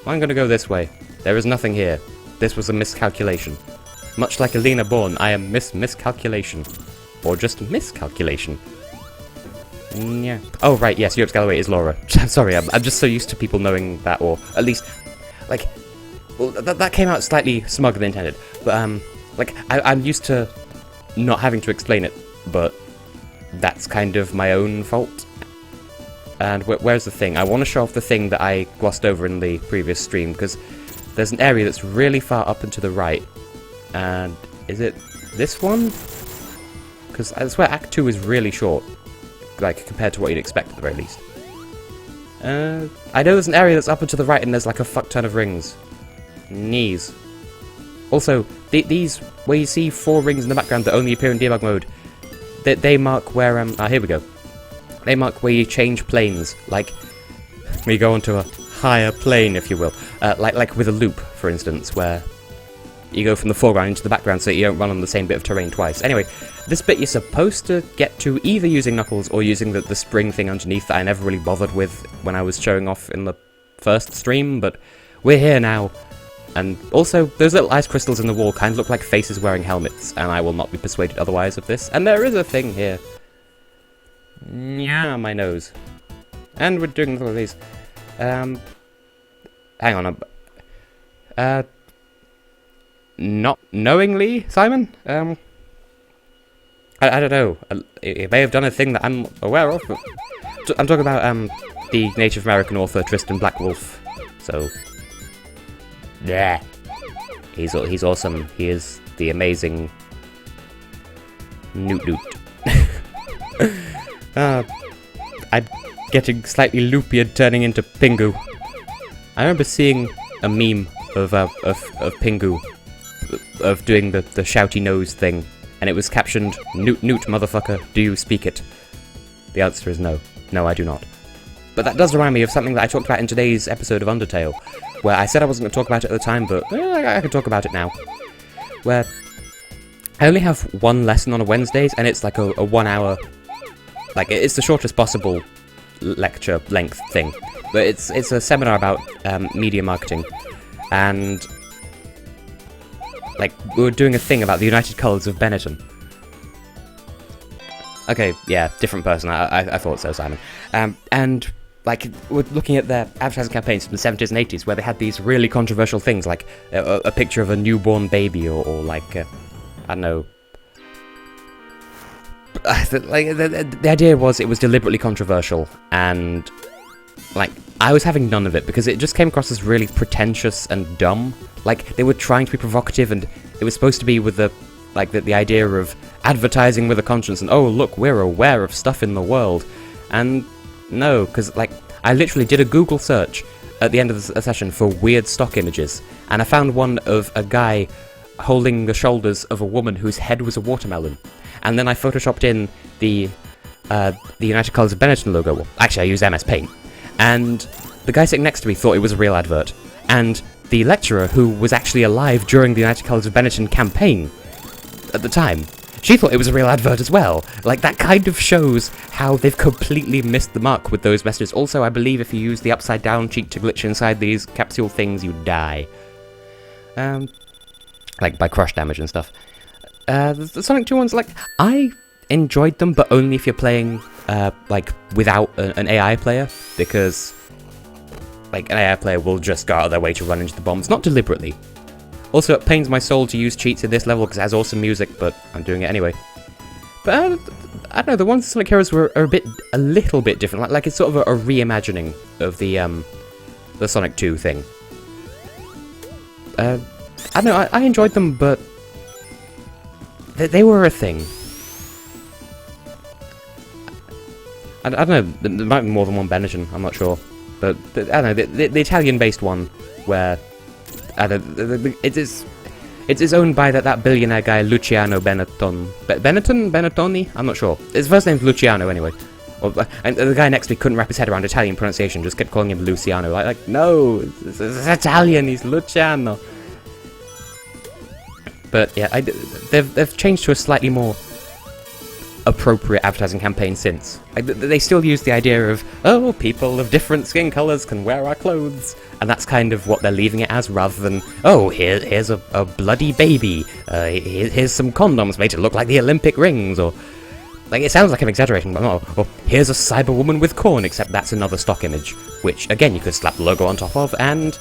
I'm gonna go this way. There is nothing here. This was a miscalculation. Much like Alina Bourne, I am miscalculation. Or just miscalculation. Yeah. Oh, right, yes, Europe's Galloway is Laura. I'm sorry, I'm just so used to people knowing that, or at least, like, well, that came out slightly smugger than intended. But, like, I'm used to not having to explain it, but that's kind of my own fault. And where's the thing? I want to show off the thing that I glossed over in the previous stream, because there's an area that's really far up and to the right. And is it this one? Because I swear Act 2 is really short, like, compared to what you'd expect at the very least. I know there's an area that's up and to the right and there's like a fuck ton of rings. Knees. Also, these, where you see 4 rings in the background that only appear in debug mode, they mark where, here we go. They mark where you change planes, like, where you go onto a higher plane, if you will. Like with a loop, for instance, where you go from the foreground into the background so that you don't run on the same bit of terrain twice. Anyway, this bit you're supposed to get to either using Knuckles or using the spring thing underneath that I never really bothered with when I was showing off in the first stream, but we're here now. And also, those little ice crystals in the wall kind of look like faces wearing helmets, and I will not be persuaded otherwise of this. And there is a thing here. Yeah, my nose. And we're doing all of these. Hang on. Not knowingly, Simon? I don't know. It may have done a thing that I'm aware of. But I'm talking about the Native American author Tristan Blackwolf. So, yeah, he's awesome. He is the amazing Newt Newt. I'm getting slightly loopy and turning into Pingu. I remember seeing a meme of Pingu. Of doing the shouty nose thing, and it was captioned, "Newt Newt, motherfucker, do you speak it?" The answer is no. No, I do not. But that does remind me of something that I talked about in today's episode of Undertale, where I said I wasn't going to talk about it at the time, but I can talk about it now. Where I only have 1 lesson on a Wednesdays, and it's like a 1 hour, like, it's the shortest possible lecture length thing. But it's a seminar about media marketing, and like, we were doing a thing about the United Colours of Benetton. Okay, yeah, different person. I thought so, Simon. And, like, we're looking at their advertising campaigns from the 70s and 80s, where they had these really controversial things, like a picture of a newborn baby, or like, I don't know. Like, the idea was it was deliberately controversial, and, like, I was having none of it, because it just came across as really pretentious and dumb. Like, they were trying to be provocative, and it was supposed to be with the idea of advertising with a conscience, and oh look, we're aware of stuff in the world. And no, because, like, I literally did a Google search at the end of the session for weird stock images, and I found one of a guy holding the shoulders of a woman whose head was a watermelon. And then I photoshopped in the United Colours of Benetton logo. Well, actually, I used MS Paint. And the guy sitting next to me thought it was a real advert. And the lecturer, who was actually alive during the United Colours of Benetton campaign at the time, she thought it was a real advert as well. Like, that kind of shows how they've completely missed the mark with those messages. Also, I believe if you use the upside down cheat to glitch inside these capsule things, you die. Like, by crush damage and stuff. The Sonic 2 ones, like, I enjoyed them, but only if you're playing, like, without an AI player, because, like, an AI player will just go out of their way to run into the bombs, not deliberately. Also, it pains my soul to use cheats in this level because it has awesome music, but I'm doing it anyway. But, I don't know, the ones in Sonic Heroes were a little bit different, like it's sort of a reimagining of the Sonic 2 thing. I don't know, I enjoyed them, but they were a thing. I don't know, there might be more than one Benetton, I'm not sure. But, I don't know, the Italian-based one, where, I don't know, it is owned by that billionaire guy, Luciano Benetton. Benettoni? I'm not sure. His first name's Luciano, anyway. And the guy next to me couldn't wrap his head around Italian pronunciation, just kept calling him Luciano. Like no, it's Italian, he's Luciano. But yeah, they've changed to a slightly more appropriate advertising campaign since. They still use the idea of, oh, people of different skin colours can wear our clothes, and that's kind of what they're leaving it as, rather than, oh, here's a bloody baby, here's some condoms made to look like the Olympic rings, or... Like, it sounds like I'm exaggerating, but no. Or, here's a cyber woman with corn, except that's another stock image, which, again, you could slap the logo on top of, and...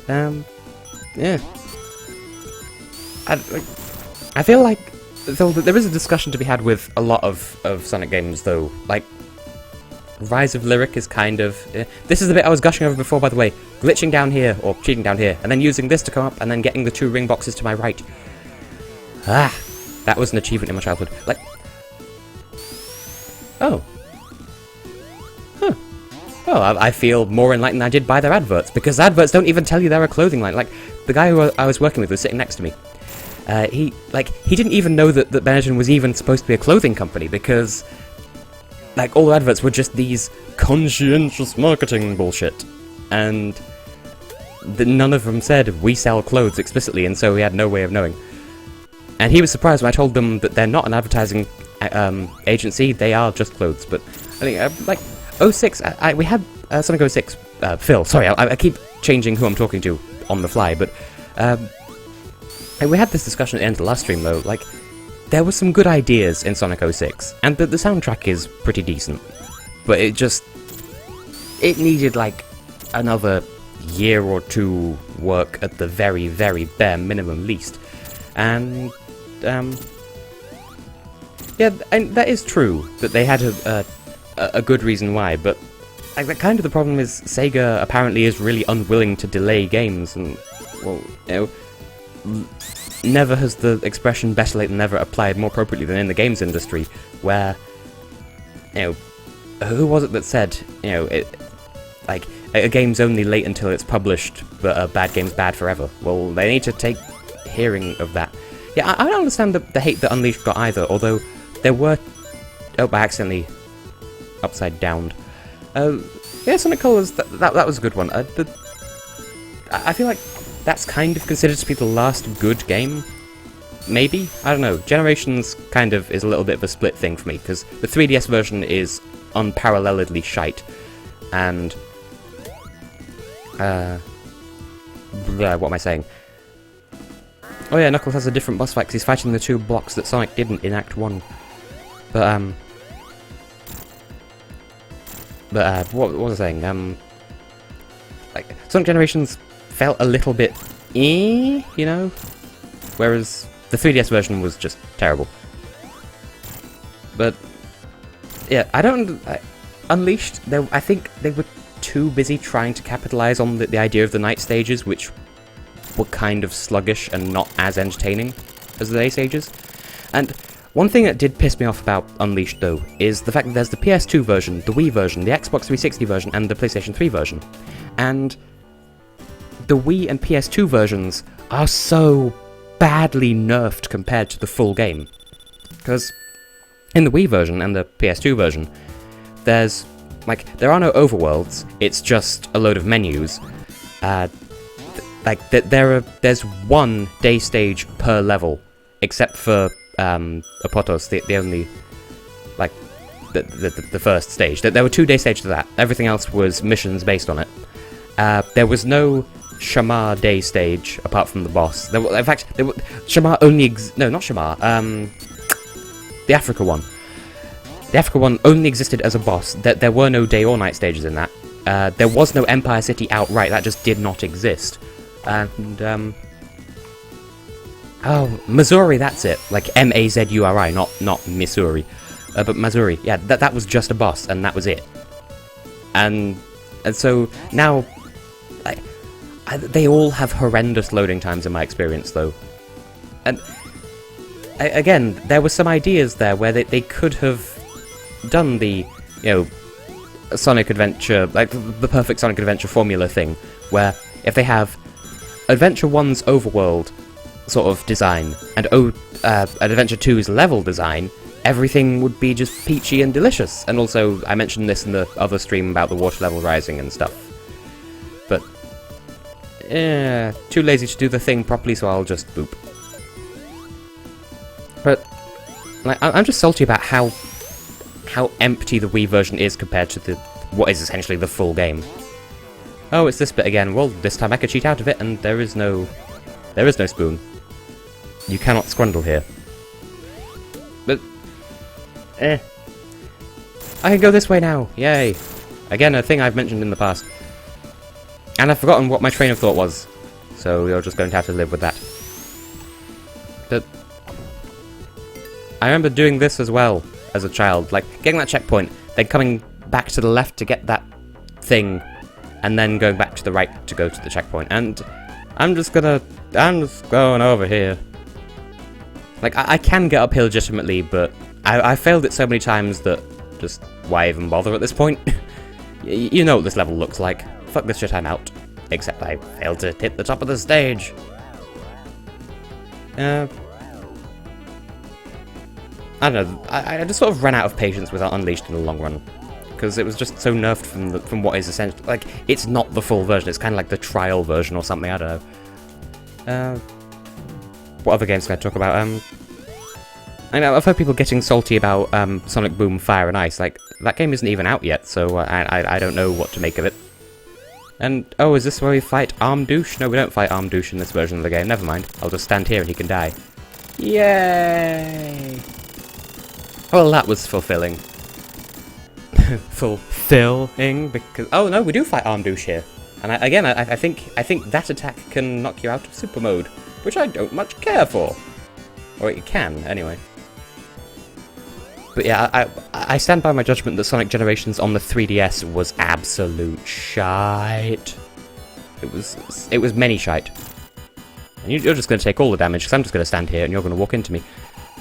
yeah. I feel like, though, there is a discussion to be had with a lot of Sonic games, though. Like, Rise of Lyric is kind of... This is the bit I was gushing over before, by the way. Glitching down here, or cheating down here, and then using this to come up, and then getting the 2 ring boxes to my right. Ah, that was an achievement in my childhood. Like... Oh. Huh. Well, I feel more enlightened than I did by their adverts, because adverts don't even tell you they're a clothing line. Like, the guy who I was working with was sitting next to me. He didn't even know that Benetton was even supposed to be a clothing company, because, like, all the adverts were just these conscientious marketing bullshit. And none of them said, we sell clothes explicitly, and so he had no way of knowing. And he was surprised when I told them that they're not an advertising agency, they are just clothes. But I think, like, 06, we had Sonic 06, Phil, sorry, I keep changing who I'm talking to on the fly, but we had this discussion at the end of the last stream, though. Like, there were some good ideas in Sonic 06, and the soundtrack is pretty decent, but it needed, like, another year or 2 work at the very, very bare minimum least. And, yeah, and that is true, that they had a good reason why, but like, kind of the problem is Sega apparently is really unwilling to delay games, and, well, you know, never has the expression better late than never applied more appropriately than in the games industry, where, you know, who was it that said, you know, like, a game's only late until it's published, but a bad game's bad forever? Well, they need to take hearing of that. Yeah, I don't understand the hate that Unleashed got either, although there were... Oh, I accidentally upside downed. Yeah, Sonic Colors, that was a good one. I feel like that's kind of considered to be the last good game. Maybe? I don't know. Generations kind of is a little bit of a split thing for me, because the 3DS version is unparalleledly shite, and... what am I saying? Oh yeah, Knuckles has a different boss fight because he's fighting the 2 blocks that Sonic didn't in Act 1. But, what was I saying? Like, Sonic Generations felt a little bit you know? Whereas the 3DS version was just terrible. But, yeah, Unleashed, I think they were too busy trying to capitalize on the idea of the night stages, which were kind of sluggish and not as entertaining as the day stages. And one thing that did piss me off about Unleashed, though, is the fact that there's the PS2 version, the Wii version, the Xbox 360 version, and the PlayStation 3 version. And the Wii and PS2 versions are so badly nerfed compared to the full game. Because in the Wii version and the PS2 version, there's, like, there are no overworlds, it's just a load of menus. There's one day stage per level, except for Apotos, the only, like, the first stage. There were 2 day stages to that. Everything else was missions based on it. There was no Shamar day stage apart from the boss. In fact, Shamar only no, not Shamar. The Africa one. The Africa one only existed as a boss. There were no day or night stages in that. There was no Empire City outright. That just did not exist. And oh, Missouri, that's it. Like Mazuri, not Missouri, but Missouri. Yeah, that was just a boss, and that was it. And so now, like, they all have horrendous loading times in my experience, though. And again, there were some ideas there where they could have done the you know, a Sonic Adventure, like the perfect Sonic Adventure formula thing, where if they have Adventure 1's overworld sort of design and Adventure 2's level design, everything would be just peachy and delicious. And also, I mentioned this in the other stream about the water level rising and stuff. But, too lazy to do the thing properly, so I'll just boop. But, like, I'm just salty about how empty the Wii version is compared to what is essentially the full game. Oh, it's this bit again. Well, this time I could cheat out of it, and there is no spoon. You cannot squandle here. But, I can go this way now. Yay! Again, a thing I've mentioned in the past. And I've forgotten what my train of thought was, so you're just going to have to live with that. But I remember doing this as well as a child, like getting that checkpoint, then coming back to the left to get that thing, and then going back to the right to go to the checkpoint. And I'm just going over here. Like, I can get up here legitimately, but I failed it so many times that just why even bother at this point? You know what this level looks like. Fuck this shit, I'm out. Except I failed to hit the top of the stage. I don't know, I just sort of ran out of patience with Unleashed in the long run. Because it was just so nerfed from what is essentially... Like, it's not the full version, it's kind of like the trial version or something, I don't know. What other games can I talk about? I know, I've heard people getting salty about Sonic Boom Fire and Ice. Like, that game isn't even out yet, so I don't know what to make of it. And, oh, is this where we fight Armdouche? No, we don't fight Armdouche in this version of the game, never mind. I'll just stand here and he can die. Yay! Well, that was fulfilling. Fulfilling, because... Oh, no, we do fight Armdouche here. And I think that attack can knock you out of Super Mode, which I don't much care for. Or it can, anyway. But yeah, I stand by my judgment that Sonic Generations on the 3DS was absolute shite. It was many shite. And you're just going to take all the damage, because I'm just going to stand here and you're going to walk into me.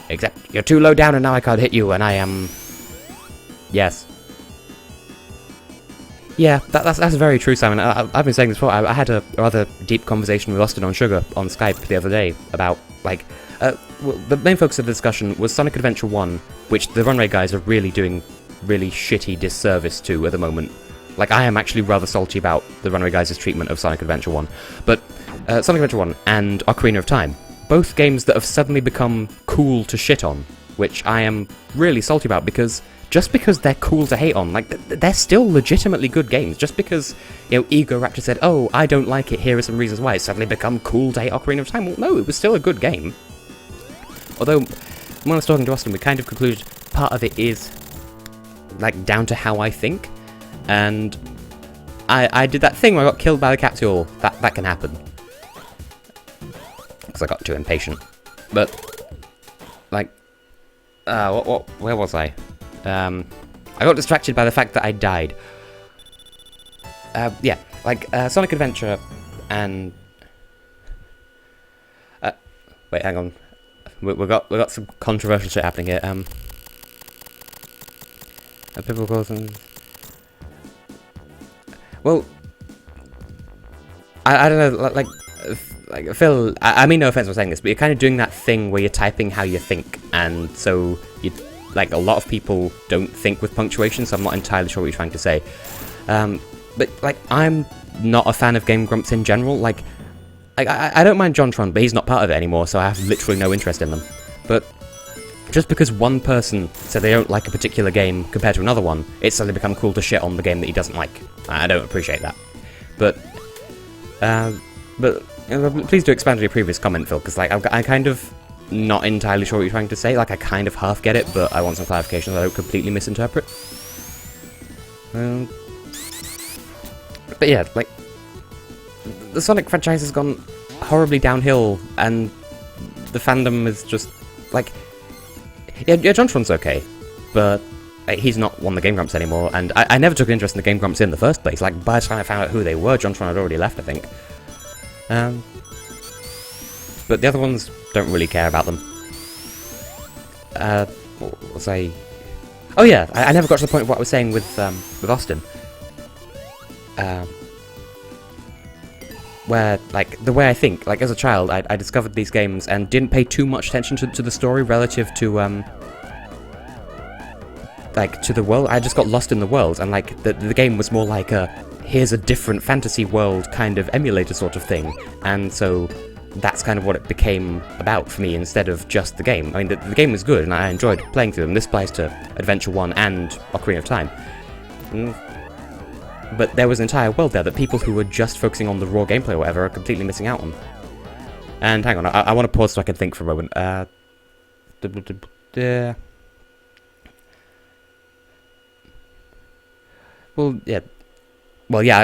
Except you're too low down and now I can't hit you, and I am... Yes. Yeah, that's very true, Simon. I've been saying this before. I had a rather deep conversation with Austin on Sugar on Skype the other day about, like... well, the main focus of the discussion was Sonic Adventure 1, which the Runway guys are really doing really shitty disservice to at the moment. Like, I am actually rather salty about the Runway guys' treatment of Sonic Adventure 1. But Sonic Adventure 1 and Ocarina of Time, both games that have suddenly become cool to shit on, which I am really salty about, because just because they're cool to hate on, like, they're still legitimately good games. Just because, you know, Ego Raptor said, oh, I don't like it, here are some reasons why it's suddenly become cool to hate Ocarina of Time. Well, no, it was still a good game. Although, when I was talking to Austin, we kind of concluded part of it is, like, down to how I think. And I did that thing where I got killed by the capsule. That can happen. Because I got too impatient. But, like, where was I? I got distracted by the fact that I died. Yeah, like, Sonic Adventure and... wait, hang on. We got some controversial shit happening here. People call them... Well, I don't know, like Phil, I mean no offense for saying this, but you're kind of doing that thing where you're typing how you think, and so you, like, a lot of people don't think with punctuation, so I'm not entirely sure what you're trying to say. But, like, I'm not a fan of Game Grumps in general. Like, I don't mind JonTron, but he's not part of it anymore, so I have literally no interest in them. But just because one person said they don't like a particular game compared to another one, it's suddenly become cool to shit on the game that he doesn't like. I don't appreciate that. But please do expand on your previous comment, Phil, because, like, I'm kind of not entirely sure what you're trying to say. Like, I kind of half get it, but I want some clarification so I don't completely misinterpret. But yeah, like, the Sonic franchise has gone horribly downhill, and the fandom is just, like... Yeah, JonTron's okay, but he's not one of the Game Grumps anymore, and I never took an interest in the Game Grumps in the first place. Like, by the time I found out who they were, JonTron had already left, I think. But the other ones don't really care about them. What was I... Oh yeah, I never got to the point of what I was saying with Austin. Where, like, the way I think, like, as a child, I discovered these games and didn't pay too much attention to the story relative to, like, to the world. I just got lost in the world, and, like, the game was more like here's a different fantasy world kind of emulator sort of thing, and so that's kind of what it became about for me instead of just the game. I mean, the game was good, and I enjoyed playing through them. This applies to Adventure 1 and Ocarina of Time. But there was an entire world there that people who were just focusing on the raw gameplay or whatever are completely missing out on. And hang on, I want to pause so I can think for a moment. Well, yeah,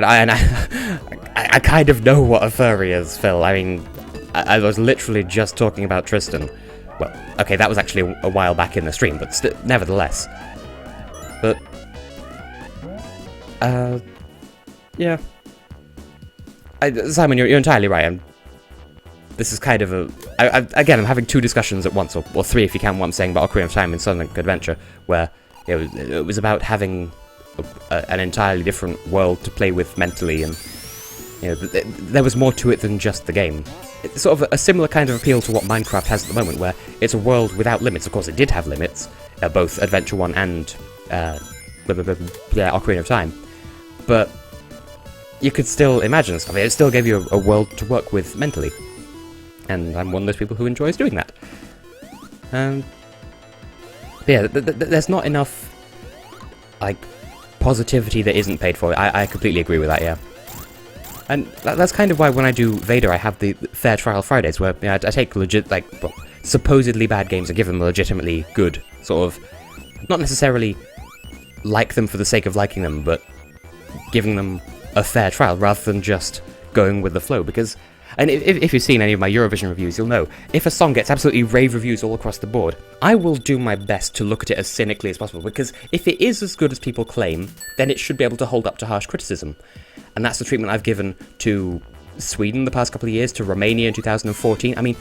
I kind of know what a furry is, Phil. I mean, I was literally just talking about Tristan. Well, okay, that was actually a while back in the stream, but nevertheless. But, yeah. Simon, you're entirely right. This is kind of again, I'm having two discussions at once, or three if you count what I'm saying about Ocarina of Time and Sonic Adventure, where it was about having an entirely different world to play with mentally, and there was more to it than just the game. It's sort of a similar kind of appeal to what Minecraft has at the moment, where it's a world without limits. Of course, it did have limits, both Adventure 1 and Ocarina of Time, but you could still imagine stuff. It still gave you a world to work with mentally, and I'm one of those people who enjoys doing that. Yeah, there's not enough, like, positivity that isn't paid for. I completely agree with that, yeah. And that's kind of why when I do Vader, I have the Fair Trial Fridays, where I take legit, like, supposedly bad games and give them a legitimately good, sort of, not necessarily like them for the sake of liking them, but giving them a fair trial rather than just going with the flow. Because, and if you've seen any of my Eurovision reviews, you'll know, if a song gets absolutely rave reviews all across the board, I will do my best to look at it as cynically as possible, because if it is as good as people claim, then it should be able to hold up to harsh criticism. And that's the treatment I've given to Sweden the past couple of years, to Romania in 2014. I mean,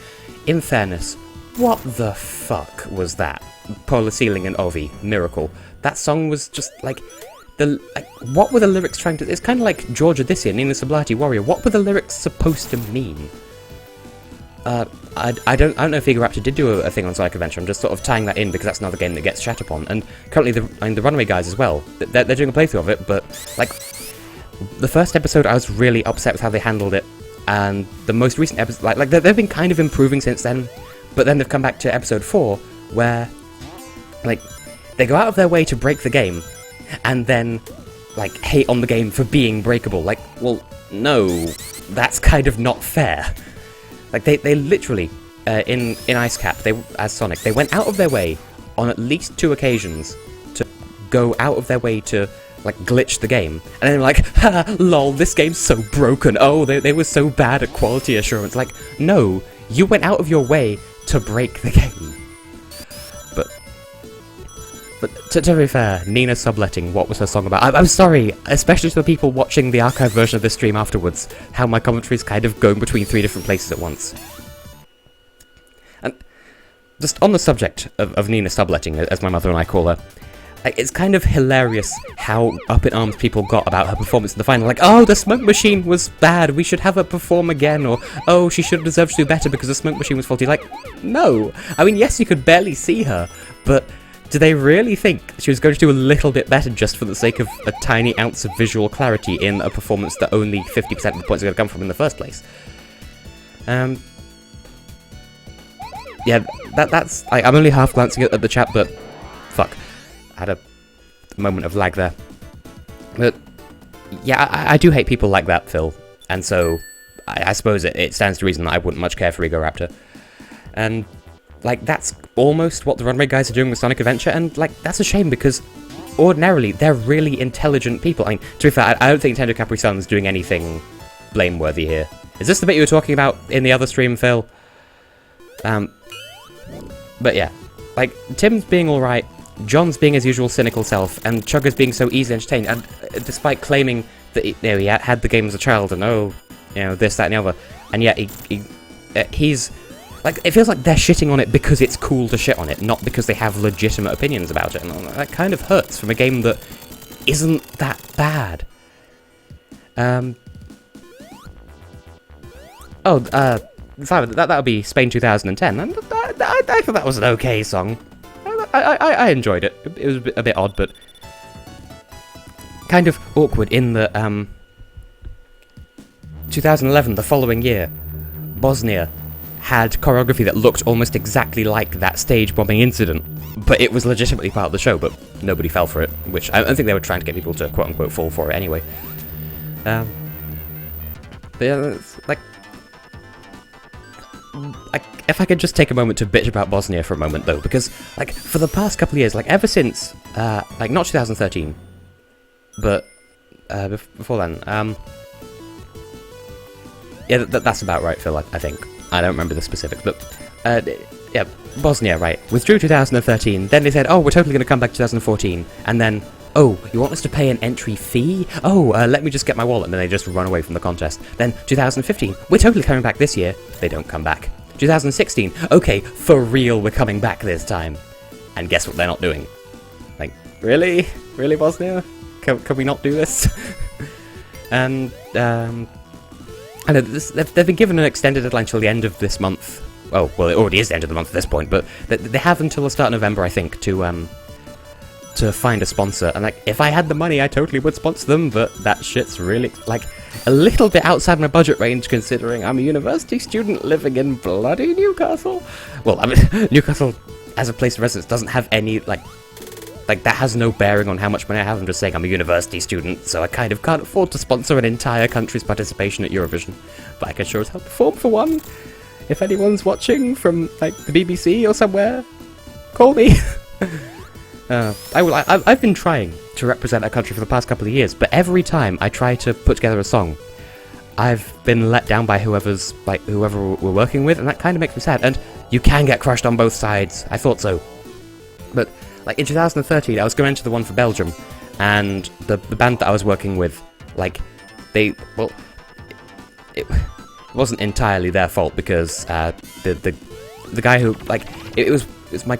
in fairness, what the fuck was that? Polar Ceiling and Ovi, Miracle. That song was just, like, what were the lyrics trying to... It's kind of like Georgia This Year, Nina Sublati Warrior. What were the lyrics supposed to mean? I don't know if Eager Raptor did do a thing on Sonic Adventure. I'm just sort of tying that in because that's another game that gets chat upon. And currently, the Runaway guys as well. They're doing a playthrough of it, but, like, the first episode, I was really upset with how they handled it. And the most recent episode... Like they've been kind of improving since then. But then they've come back to episode 4, where, like, they go out of their way to break the game, and then, like, hate on the game for being breakable. Like, well, no, that's kind of not fair. Like, they literally, in Ice Cap, as Sonic, they went out of their way, on at least 2 occasions, to go out of their way to, like, glitch the game. And then they were like, ha, lol, this game's so broken, oh, they were so bad at quality assurance. Like, no, you went out of your way to break the game. But to be fair, Nina Subletting, what was her song about? I'm sorry, especially to the people watching the archive version of this stream afterwards, how my commentary is kind of going between 3 different places at once. And just on the subject of Nina Subletting, as my mother and I call her, it's kind of hilarious how up in arms people got about her performance in the final. Like, oh, the smoke machine was bad, we should have her perform again, or, oh, she should have deserved to do better because the smoke machine was faulty. Like, no. I mean, yes, you could barely see her, but... do they really think she was going to do a little bit better just for the sake of a tiny ounce of visual clarity in a performance that only 50% of the points are going to come from in the first place? Yeah, that's... I'm only half glancing at the chat, but... fuck. I had a moment of lag there. But, yeah, I do hate people like that, Phil. And so, I suppose it stands to reason that I wouldn't much care for Ego Raptor. And... like, that's almost what the Runway guys are doing with Sonic Adventure, and, like, that's a shame, because ordinarily, they're really intelligent people. I mean, to be fair, I don't think Nintendo Capri-Sun's doing anything blameworthy here. Is this the bit you were talking about in the other stream, Phil? But yeah, like, Tim's being alright, John's being his usual cynical self, and Chugger's being so easily entertained, and despite claiming that he had the game as a child, and oh, this, that, and the other, and yet he's like, it feels like they're shitting on it because it's cool to shit on it, not because they have legitimate opinions about it, and that kind of hurts from a game that isn't that bad. Simon, that would be Spain 2010, and I thought that was an okay song. I enjoyed it. It was a bit odd, but kind of awkward in that, 2011, the following year, Bosnia had choreography that looked almost exactly like that stage bombing incident, but it was legitimately part of the show, but nobody fell for it, which I think they were trying to get people to quote-unquote fall for it anyway. But yeah, it's like, if I could just take a moment to bitch about Bosnia for a moment, though, because, like, for the past couple of years, like, ever since, like, not 2013, but, before then, yeah, that's about right, Phil, I think. I don't remember the specifics, but, yeah, Bosnia, right, withdrew 2013, then they said, oh, we're totally going to come back 2014, and then, oh, you want us to pay an entry fee? Oh, let me just get my wallet, and then they just run away from the contest. Then, 2015, we're totally coming back this year. They don't come back. 2016, okay, for real, we're coming back this time. And guess what they're not doing? Like, really? Really, Bosnia? Can we not do this? And, I know, they've been given an extended deadline till the end of this month. Oh, well, it already is the end of the month at this point, but they have until the start of November, I think, to find a sponsor. And, like, if I had the money, I totally would sponsor them, but that shit's really, like, a little bit outside my budget range, considering I'm a university student living in bloody Newcastle. Well, I mean, Newcastle, as a place of residence, doesn't have any, like, that has no bearing on how much money I have. I'm just saying I'm a university student, so I kind of can't afford to sponsor an entire country's participation at Eurovision. But I can sure as hell perform for one. If anyone's watching from, like, the BBC or somewhere, call me. I've been trying to represent a country for the past couple of years, but every time I try to put together a song, I've been let down by whoever we're working with, and that kind of makes me sad. And you can get crushed on both sides. I thought so. But, like, in 2013, I was going to the one for Belgium, and the band that I was working with, like, it wasn't entirely their fault, because the guy who, like, it was my,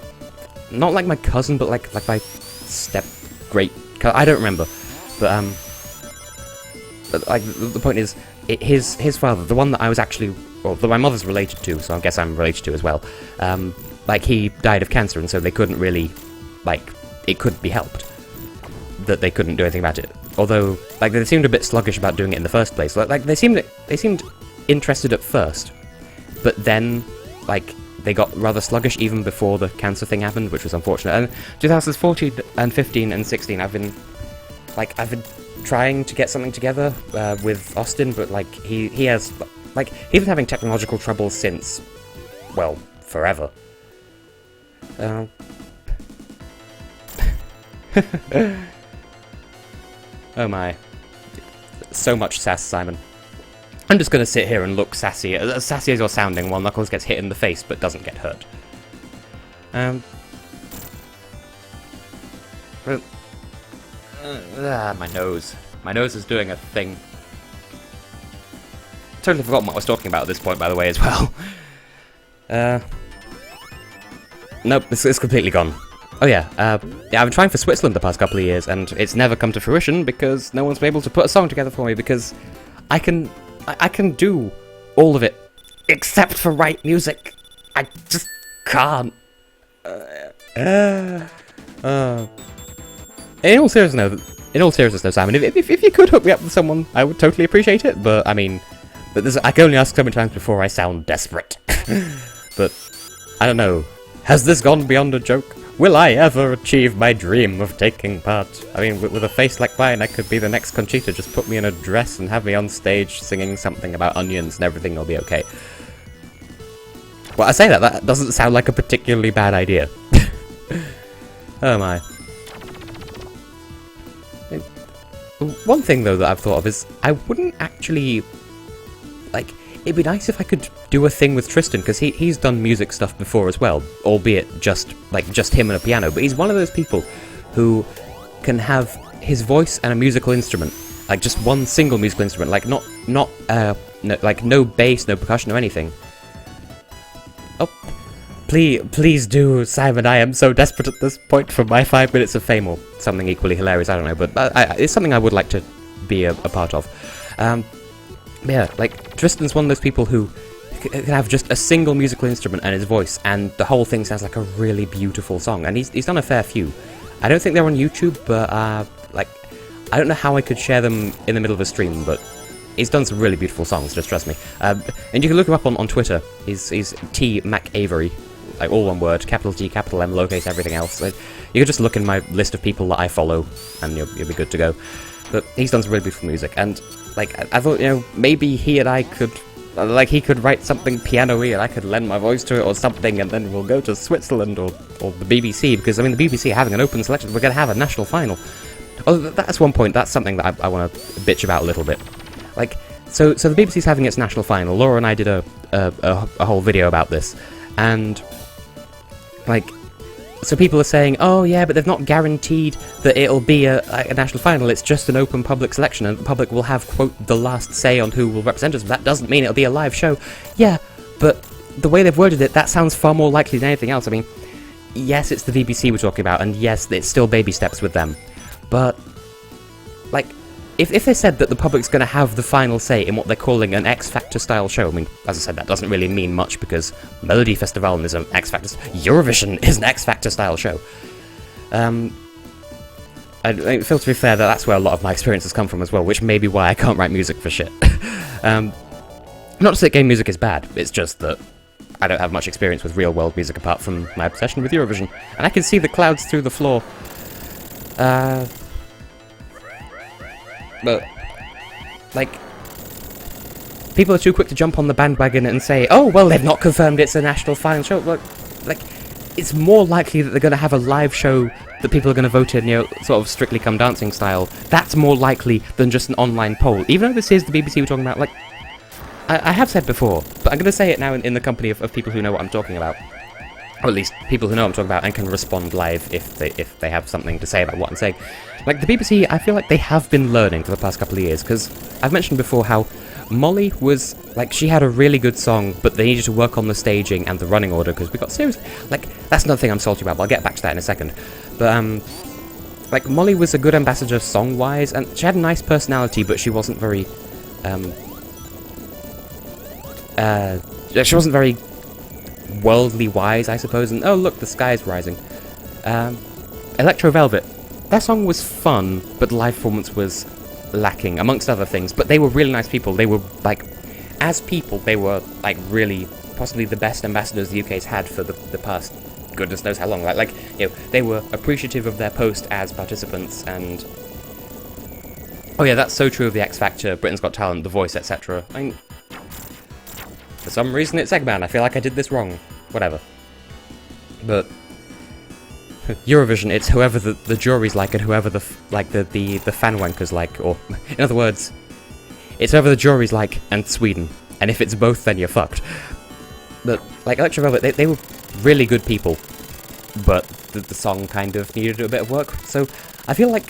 not like my cousin, but like my step great cousin, I don't remember, but like, the point is, his father, the one that I was actually, well, that my mother's related to, so I guess I'm related to as well, like, he died of cancer, and so they couldn't really, like, it couldn't be helped, that they couldn't do anything about it, although, like, they seemed a bit sluggish about doing it in the first place. Like, they seemed interested at first, but then, like, they got rather sluggish even before the cancer thing happened, which was unfortunate. And 2014 and 15 and 16, I've been trying to get something together with Austin, but, like, he has, like, he's been having technological troubles since, well, forever. Oh my. So much sass, Simon. I'm just gonna sit here and look sassy. As sassy as you're sounding while Knuckles gets hit in the face but doesn't get hurt. My nose. My nose is doing a thing. Totally forgotten what I was talking about at this point, by the way, as well. Nope, it's completely gone. Oh yeah, I've been trying for Switzerland the past couple of years, and it's never come to fruition because no one's been able to put a song together for me, because I can do all of it, except for write music. I just can't. In all seriousness, though, Simon, if you could hook me up with someone, I would totally appreciate it. But I mean, I can only ask so many times before I sound desperate. But I don't know. Has this gone beyond a joke? Will I ever achieve my dream of taking part? I mean, with a face like mine, I could be the next Conchita. Just put me in a dress and have me on stage singing something about onions and everything will be okay. Well, I say that doesn't sound like a particularly bad idea. Oh my. One thing, though, that I've thought of is I wouldn't actually, like, it'd be nice if I could do a thing with Tristan, because he's done music stuff before as well, albeit just him and a piano, but he's one of those people who can have his voice and a musical instrument, like just one single musical instrument, like no bass, no percussion or anything, Oh, please do, Simon. I am so desperate at this point for my 5 minutes of fame, or something equally hilarious, I don't know, but it's something I would like to be a part of. Yeah, like, Tristan's one of those people who can have just a single musical instrument and his voice, and the whole thing sounds like a really beautiful song, and he's done a fair few. I don't think they're on YouTube, but, like, I don't know how I could share them in the middle of a stream, but he's done some really beautiful songs, just trust me. And you can look him up on Twitter. He's T Mac Avery, like all one word, capital T, capital M, lowercase everything else. Like, you can just look in my list of people that I follow, and you'll be good to go. But he's done some really beautiful music, and like I thought, you know, maybe he and I could, like, he could write something piano-y, and I could lend my voice to it or something, and then we'll go to Switzerland or the BBC, because I mean the BBC are having an open selection. We're going to have a national final. Oh, that's one point. That's something that I want to bitch about a little bit. Like, so the BBC's having its national final. Laura and I did a whole video about this, and like, so people are saying, oh yeah, but they've not guaranteed that it'll be a national final. It's just an open public selection, and the public will have, quote, the last say on who will represent us. That doesn't mean it'll be a live show. Yeah, but the way they've worded it, that sounds far more likely than anything else. I mean, yes, it's the BBC we're talking about, and yes, it's still baby steps with them. But, like, if they said that the public's going to have the final say in what they're calling an X Factor style show, I mean, as I said, that doesn't really mean much, because Melody Festival is an X Factor, Eurovision is an X Factor style show. I feel, to be fair, that's where a lot of my experiences come from as well, which may be why I can't write music for shit. Not to say game music is bad, it's just that I don't have much experience with real-world music apart from my obsession with Eurovision, and I can see the clouds through the floor. But, like, people are too quick to jump on the bandwagon and say, oh, well, they've not confirmed it's a national final show. Look, like, it's more likely that they're going to have a live show that people are going to vote in, you know, sort of Strictly Come Dancing style. That's more likely than just an online poll. Even though this is the BBC we're talking about, like, I have said before, but I'm going to say it now in the company of people who know what I'm talking about. Or at least people who know what I'm talking about and can respond live if they have something to say about what I'm saying. Like, the BBC, I feel like they have been learning for the past couple of years, because I've mentioned before how Molly was, like, she had a really good song, but they needed to work on the staging and the running order, because we got seriously, like, that's another thing I'm salty about, but I'll get back to that in a second. But, like, Molly was a good ambassador song-wise, and she had a nice personality, but she wasn't very, she wasn't very worldly wise, I suppose, and oh look, the sky's rising. Electro Velvet, their song was fun, but the live performance was lacking, amongst other things, but they were really nice people. They were, like, as people, they were, like, really, possibly the best ambassadors the UK's had for the past goodness knows how long. Like, you know, they were appreciative of their post as participants, and oh yeah, that's so true of the X Factor, Britain's Got Talent, The Voice, etc. I mean, for some reason it's Eggman. I feel like I did this wrong. Whatever. But Eurovision, it's whoever the jury's like and whoever the fan wankers like, or in other words, it's whoever the jury's like and Sweden. And if it's both, then you're fucked. But like Electro Velvet, they were really good people, but the song kind of needed a bit of work. So I feel like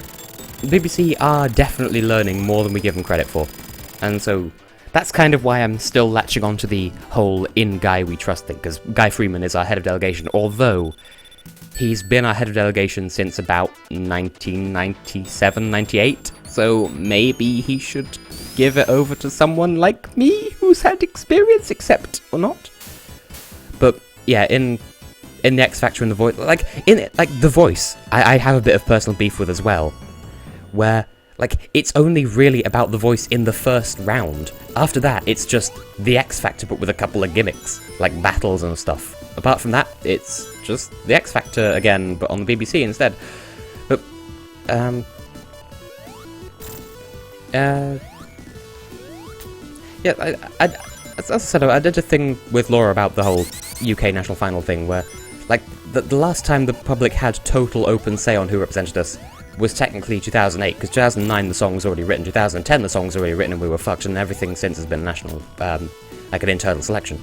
BBC are definitely learning more than we give them credit for, and so that's kind of why I'm still latching on to the whole in Guy we trust thing, because Guy Freeman is our head of delegation, although he's been our head of delegation since about 1997, 98, so maybe he should give it over to someone like me who's had experience, except or not. But yeah, in the X Factor and The Voice, like The Voice, I have a bit of personal beef with as well, where like it's only really about The Voice in the first round. After that, it's just the X Factor but with a couple of gimmicks, like battles and stuff. Apart from that, it's just the X Factor again, but on the BBC instead. But yeah, as I said, I did a thing with Laura about the whole UK national final thing, where, like, the last time the public had total open say on who represented us was technically 2008, because 2009 the song was already written, 2010 the song was already written and we were fucked, and everything since has been national, like an internal selection.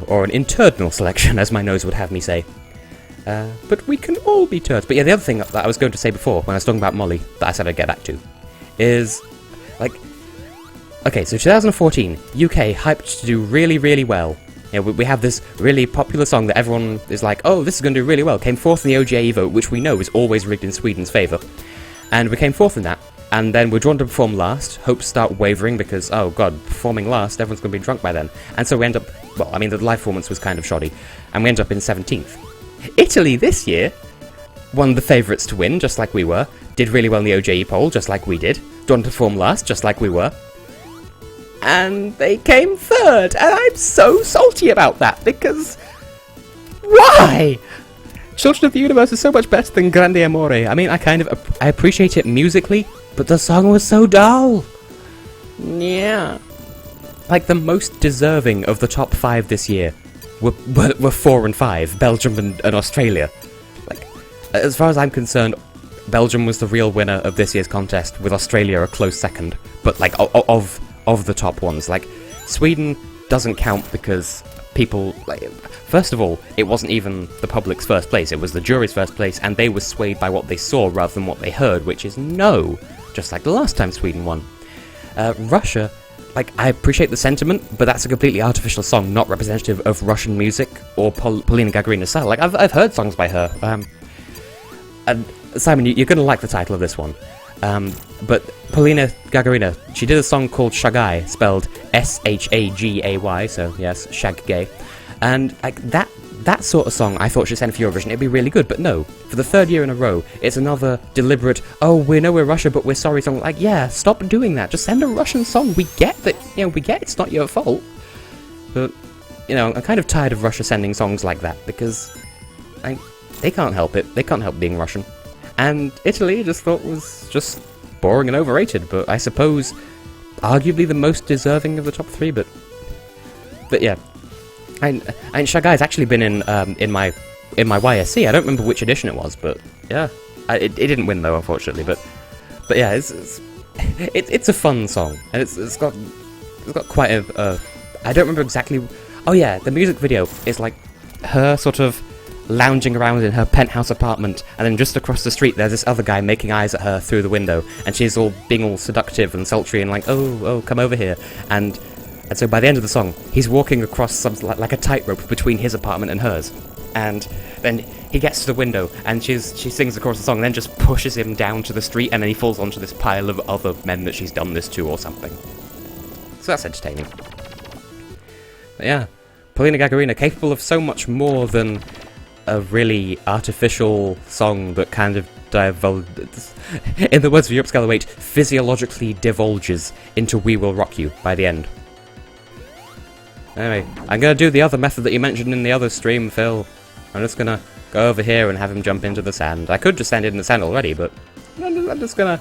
Or an internal selection, as my nose would have me say. But we can all be turds. But yeah, the other thing that I was going to say before, when I was talking about Molly, that I said I'd get back to, is, like, okay, so 2014, UK hyped to do really, really well, You know, we have this really popular song that everyone is like, oh, this is going to do really well. Came fourth in the OGAE vote, which we know is always rigged in Sweden's favour. And we came fourth in that. And then we're drawn to perform last. Hopes start wavering because, oh god, performing last, everyone's going to be drunk by then. And so we end up, well, I mean, the live performance was kind of shoddy. And we end up in 17th. Italy this year, one of the favourites to win, just like we were. Did really well in the OGAE poll, just like we did. Drawn to perform last, just like we were. And they came third, and I'm so salty about that, because... why? Children of the Universe is so much better than Grande Amore. I mean, I appreciate it musically, but the song was so dull. Yeah. Like, the most deserving of the top 5 this year were 4 and 5, Belgium and Australia. Like, as far as I'm concerned, Belgium was the real winner of this year's contest, with Australia a close second. But, like, of the top ones. Like, Sweden doesn't count because people, like, first of all, it wasn't even the public's first place, it was the jury's first place, and they were swayed by what they saw rather than what they heard, which is no, just like the last time Sweden won. Russia, like, I appreciate the sentiment, but that's a completely artificial song, not representative of Russian music or Polina Gagarina's style. Like, I've heard songs by her, and Simon, you're gonna like the title of this one. But Polina Gagarina, she did a song called Shagay, spelled S-H-A-G-A-Y, so yes, Shag Gay. And like that sort of song I thought should send for Eurovision, it'd be really good, but no. For the 3rd year in a row, it's another deliberate, oh, we know we're Russia, but we're sorry song. Like, yeah, stop doing that. Just send a Russian song. We get that, you know, we get it's not your fault. But, you know, I'm kind of tired of Russia sending songs like that, because they can't help it. They can't help being Russian. And Italy, I just thought was just boring and overrated, but I suppose arguably the most deserving of the top 3, but yeah. And Shagai's actually been in my YSC. I don't remember which edition it was, but yeah. It didn't win though, unfortunately, but yeah, it's a fun song, and it's got quite a I don't remember exactly. Oh yeah, the music video is like her sort of lounging around in her penthouse apartment, and then just across the street there's this other guy making eyes at her through the window, and she's being all seductive and sultry and like, oh, come over here, and so by the end of the song, he's walking across some like a tightrope between his apartment and hers, and then he gets to the window, and she sings across the song, and then just pushes him down to the street, and then he falls onto this pile of other men that she's done this to or something. So that's entertaining. But yeah, Polina Gagarina, capable of so much more than a really artificial song that kind of in the words of Europe Scala 8, physiologically divulges into We Will Rock You by the end. Anyway, I'm gonna do the other method that you mentioned in the other stream, Phil. I'm just gonna go over here and have him jump into the sand. I could just stand in the sand already, but I'm just gonna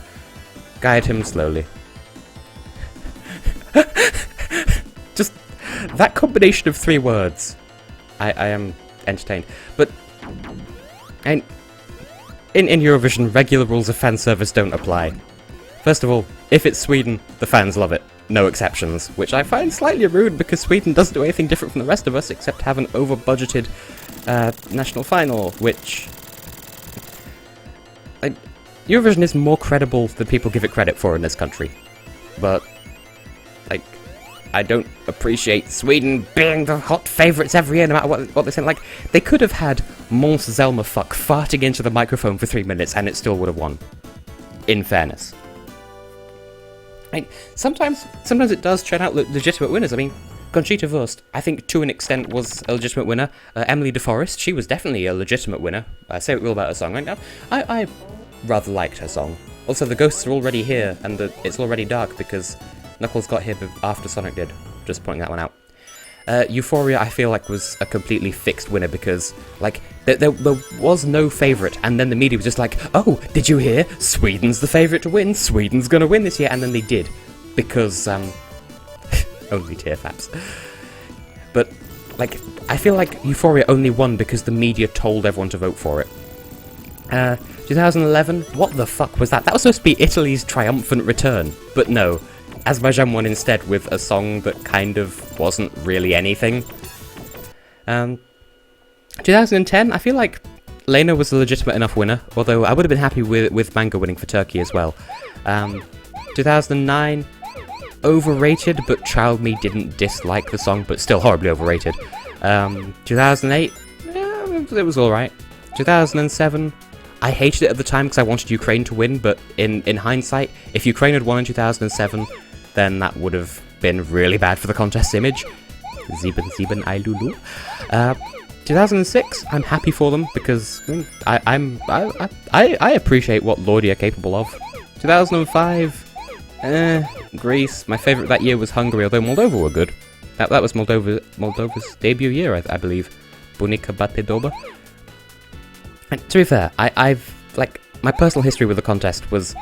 guide him slowly. Just that combination of 3 words. I am entertained. But in Eurovision, regular rules of fan service don't apply. First of all, if it's Sweden, the fans love it. No exceptions, which I find slightly rude because Sweden doesn't do anything different from the rest of us except have an over-budgeted national final, which... Eurovision is more credible than people give it credit for in this country. But, like, I don't appreciate Sweden being the hot favourites every year, no matter what they say. Like, they could have had Mons Zelma fuck farting into the microphone for 3 minutes and it still would have won. In fairness. Like, sometimes it does churn out legitimate winners. I mean, Conchita Wurst, I think to an extent was a legitimate winner. Emily DeForest, she was definitely a legitimate winner. Say what you will about her song right now. I rather liked her song. Also, the ghosts are already here, and it's already dark because Knuckles got here after Sonic did. Just pointing that one out. Euphoria, I feel like, was a completely fixed winner because, like, there was no favourite, and then the media was just like, oh, did you hear? Sweden's the favourite to win. Sweden's gonna win this year, and then they did. Because, only tear faps. But, like, I feel like Euphoria only won because the media told everyone to vote for it. 2011, what the fuck was that? That was supposed to be Italy's triumphant return, but no. Azerbaijan won instead with a song that kind of wasn't really anything. 2010, I feel like Lena was a legitimate enough winner, although I would have been happy with Manga winning for Turkey as well. 2009, overrated, but child me didn't dislike the song, but still horribly overrated. 2008, it was alright. 2007, I hated it at the time because I wanted Ukraine to win, but in hindsight, if Ukraine had won in 2007, then that would have been really bad for the contest's image. Sieben I Lulu. 2006, I'm happy for them because I appreciate what Lordi are capable of. 2005, Greece. My favourite that year was Hungary, although Moldova were good. That was Moldova's debut year, I believe. Bunica Batedoba. And to be fair, I've like my personal history with the contest was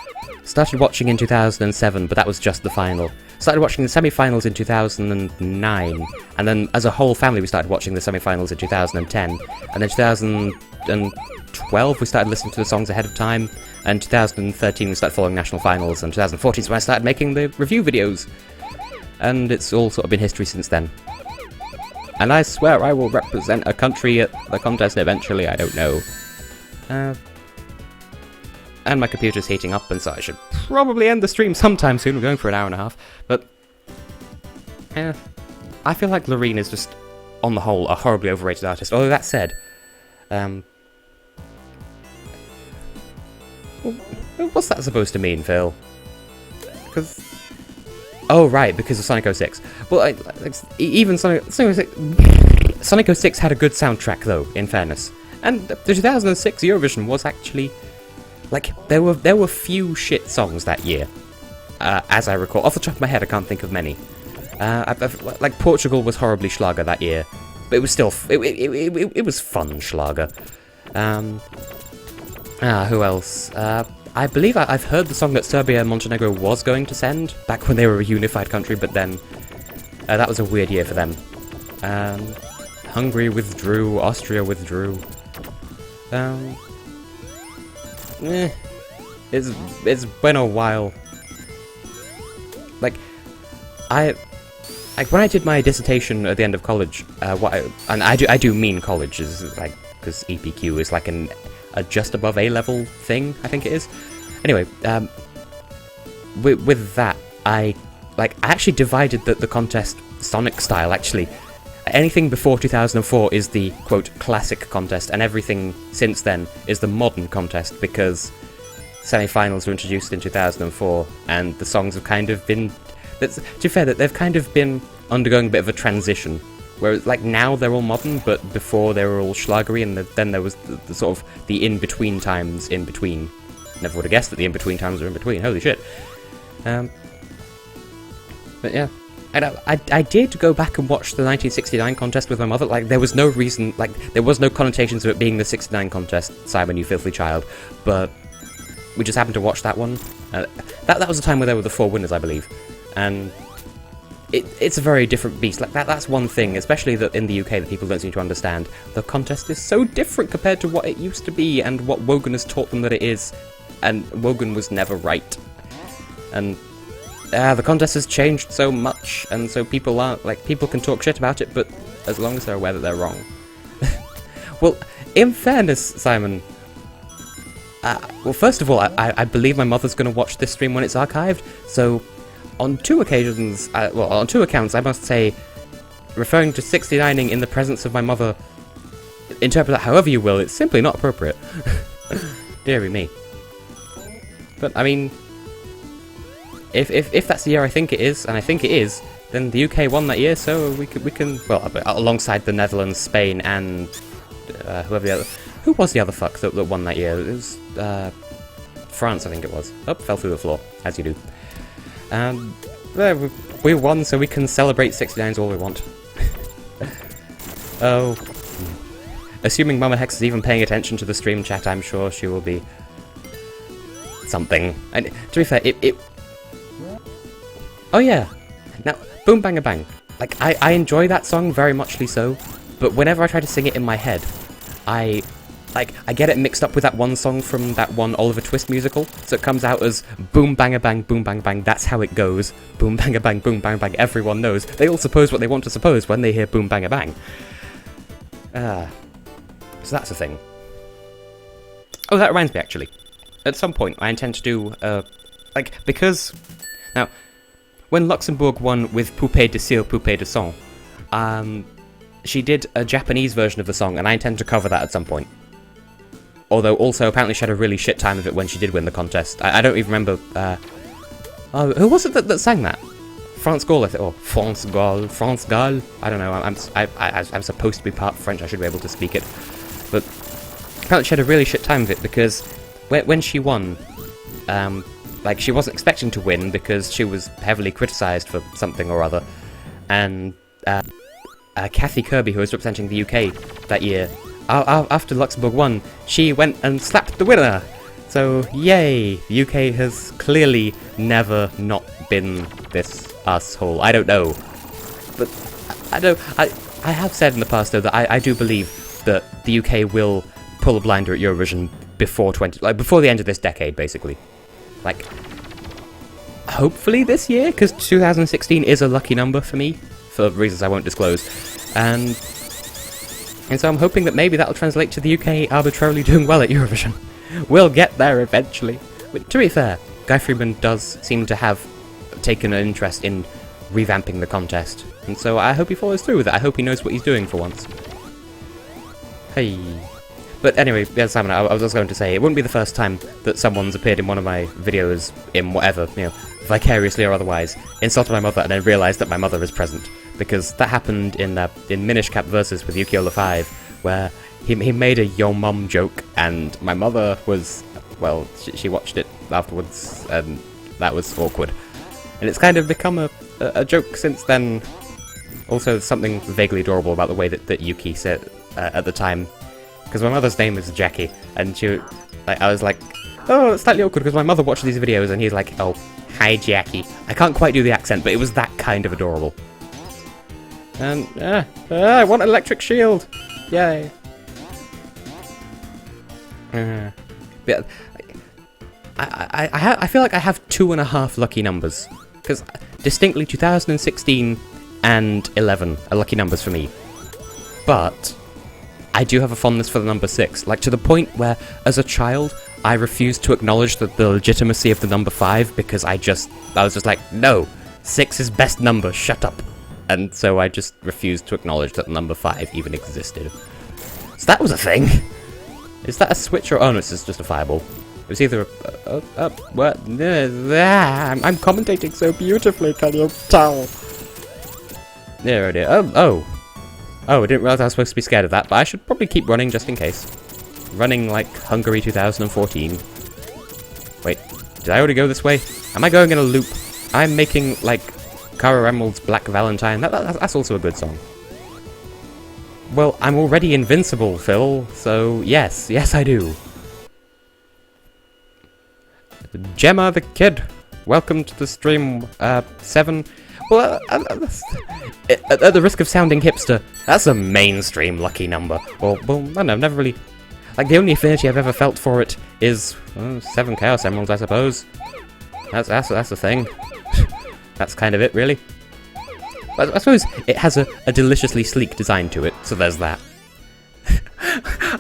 started watching in 2007, but that was just the final. Started watching the semi-finals in 2009, and then as a whole family we started watching the semi-finals in 2010, and then 2012 we started listening to the songs ahead of time, and 2013 we started following national finals, and 2014 is when I started making the review videos, and it's all sort of been history since then. And I swear I will represent a country at the contest eventually, I don't know. And my computer's heating up, and so I should probably end the stream sometime soon. We're going for an hour and a half, but I feel like Loreen is just, on the whole, a horribly overrated artist. Although that said, what's that supposed to mean, Phil? Because, oh right, because of Sonic 06. Well, even Sonic 06 had a good soundtrack, though. In fairness, and the 2006 Eurovision was actually. Like, there were few shit songs that year, as I recall. Off the top of my head, I can't think of many. Like, Portugal was horribly Schlager that year, but it was still, it was fun Schlager. Who else? I believe I've heard the song that Serbia and Montenegro was going to send, back when they were a unified country, but then, that was a weird year for them. Hungary withdrew, Austria withdrew. It's been a while. Like when I did my dissertation at the end of college, I do mean college, is like, because EPQ is like a just above A level thing, I think it is. Anyway, with that, I actually divided the contest Sonic style. Actually, anything before 2004 is the, quote, classic contest, and everything since then is the modern contest, because semi-finals were introduced in 2004, and the songs have kind of been... to be fair, they've kind of been undergoing a bit of a transition, where, like, now they're all modern, but before they were all schlagery, and then there was the sort of the in-between times in between. Never would have guessed that the in-between times are in between, holy shit. But yeah. And I did go back and watch the 1969 contest with my mother. Like, there was no reason, like, there was no connotations of it being the 69 contest, Simon, you filthy child, but we just happened to watch that one. That was the time where there were the 4 winners, I believe, and it's a very different beast. Like, that's one thing, especially that in the UK, that people don't seem to understand. The contest is so different compared to what it used to be, and what Wogan has taught them that it is, and Wogan was never right. And the contest has changed so much, and so people aren't, like, people can talk shit about it, but as long as they're aware that they're wrong. Well, in fairness, Simon, well, first of all, I believe my mother's going to watch this stream when it's archived, so on 2 occasions, well, on 2 accounts, I must say, referring to 69ing in the presence of my mother, interpret that however you will, it's simply not appropriate. Dearie me. But, I mean... If that's the year I think it is, and I think it is, then the UK won that year, so we can well, alongside the Netherlands, Spain, and who was the other fuck that won that year? It was France, I think it was. Oh, fell through the floor, as you do. There, we won, so we can celebrate 69s all we want. Oh, assuming Mama Hex is even paying attention to the stream chat, I'm sure she will be something. And to be fair, oh yeah, now, Boom Banga Bang. Like, I enjoy that song very muchly so, but whenever I try to sing it in my head, I get it mixed up with that one song from that one Oliver Twist musical, so it comes out as boom banga bang, that's how it goes. Boom banga bang, everyone knows. They all suppose what they want to suppose when they hear boom banga bang. So that's a thing. Oh, that reminds me, actually. At some point, I intend to do, because... Now, when Luxembourg won with Poupée de Cire, Poupée de Sang, she did a Japanese version of the song, and I intend to cover that at some point. Although, also, apparently she had a really shit time of it when she did win the contest. I don't even remember, who was it that sang that? France Gall, or France Gall? I don't know, I'm supposed to be part French, I should be able to speak it. But, apparently she had a really shit time of it, because when she won, like, she wasn't expecting to win, because she was heavily criticised for something or other. And, Kathy Kirby, who was representing the UK that year, after Luxembourg won, she went and slapped the winner. So, yay! The UK has clearly never not been this asshole. I don't know. But, I have said in the past, though, that I do believe that the UK will pull a blinder at Eurovision before before the end of this decade, basically. Like, hopefully this year, because 2016 is a lucky number for me, for reasons I won't disclose. And so I'm hoping that maybe that'll translate to the UK arbitrarily doing well at Eurovision. We'll get there eventually. But to be fair, Guy Freeman does seem to have taken an interest in revamping the contest. And so I hope he follows through with it. I hope he knows what he's doing for once. Hey. But anyway, yeah, Simon, I was going to say, it wouldn't be the first time that someone's appeared in one of my videos in whatever, vicariously or otherwise, insulted my mother and then realised that my mother is present. Because that happened in Minish Cap Versus with Yukiola 5, where he made a yo mum joke, and my mother was, well, she watched it afterwards, and that was awkward. And it's kind of become a joke since then. Also, something vaguely adorable about the way that Yuki said at the time. Because my mother's name is Jackie, and I was like, oh, it's slightly awkward because my mother watched these videos, and he's like, oh, hi Jackie. I can't quite do the accent, but it was that kind of adorable. And, I want an electric shield! Yay! But I feel like I have 2.5 lucky numbers. Because distinctly 2016 and 11 are lucky numbers for me. But I do have a fondness for the number 6. Like, to the point where, as a child, I refused to acknowledge the legitimacy of the number 5 because I was just like, no, 6 is best number, shut up. And so I just refused to acknowledge that number 5 even existed. So that was a thing! Is that a switch or... oh no, it's just a fireball. It was either what? I'm commentating so beautifully, can you tell? There it is. Oh, I didn't realise I was supposed to be scared of that, but I should probably keep running just in case. Running like Hungary 2014. Wait, did I already go this way? Am I going in a loop? I'm making, like, Cara Emerald's Black Valentine. That's also a good song. Well, I'm already invincible, Phil, so yes I do. Gemma the Kid, welcome to the stream, 7. Well, at the risk of sounding hipster, that's a mainstream lucky number. Well, I don't know, never really... like, the only affinity I've ever felt for it is 7 Chaos Emeralds, I suppose. That's the thing. That's kind of it, really. But I suppose it has a deliciously sleek design to it, so there's that.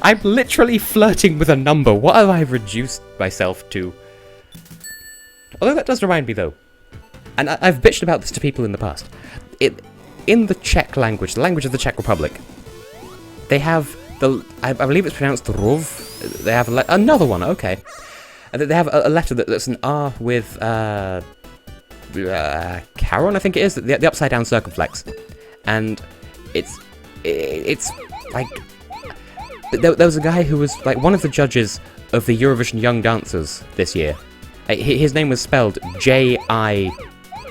I'm literally flirting with a number. What have I reduced myself to? Although that does remind me, though, and I've bitched about this to people in the past. In the Czech language, the language of the Czech Republic, they have I believe it's pronounced rov. They have another one, okay. And they have a letter that's an R with Charon, I think it is, the upside down circumflex, and it's like there was a guy who was like one of the judges of the Eurovision Young Dancers this year. His name was spelled J-I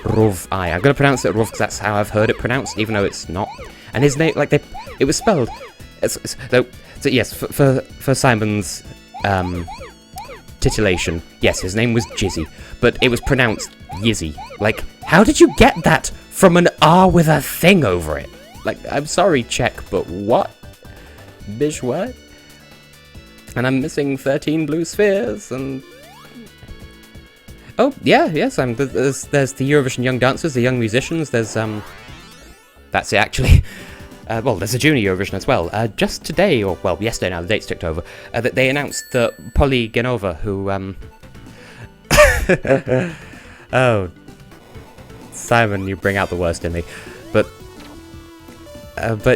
Rov I. I'm gonna pronounce it Rov because that's how I've heard it pronounced, even though it's not. And his name, like it was spelled. So yes, for Simon's titillation, yes, his name was Jizzy, but it was pronounced Yizzy. Like, how did you get that from an R with a thing over it? Like, I'm sorry, Czech, but what? Bish, what? And I'm missing 13 blue spheres, and... oh, yeah, yes, there's the Eurovision Young Dancers, the Young Musicians, there's, that's it, actually. Well, there's a Junior Eurovision as well. Just today, or, well, yesterday now, the date's ticked over, that they announced that Polly Genova, who, oh, Simon, you bring out the worst in me. But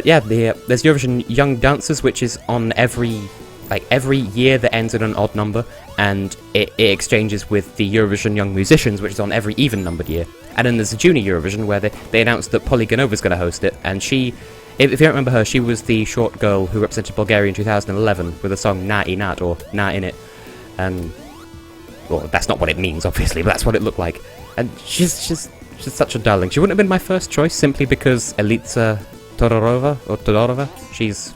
yeah, there's Eurovision Young Dancers, which is on every year that ends in an odd number, and it exchanges with the Eurovision Young Musicians, which is on every even-numbered year. And then there's the Junior Eurovision, where they announced that Polly Ganova's going to host it, and she, if you don't remember her, she was the short girl who represented Bulgaria in 2011 with the song Na I Nat, or Na In It, and, well, that's not what it means, obviously, but that's what it looked like. And she's such a darling. She wouldn't have been my first choice, simply because Elitsa Todorova, she's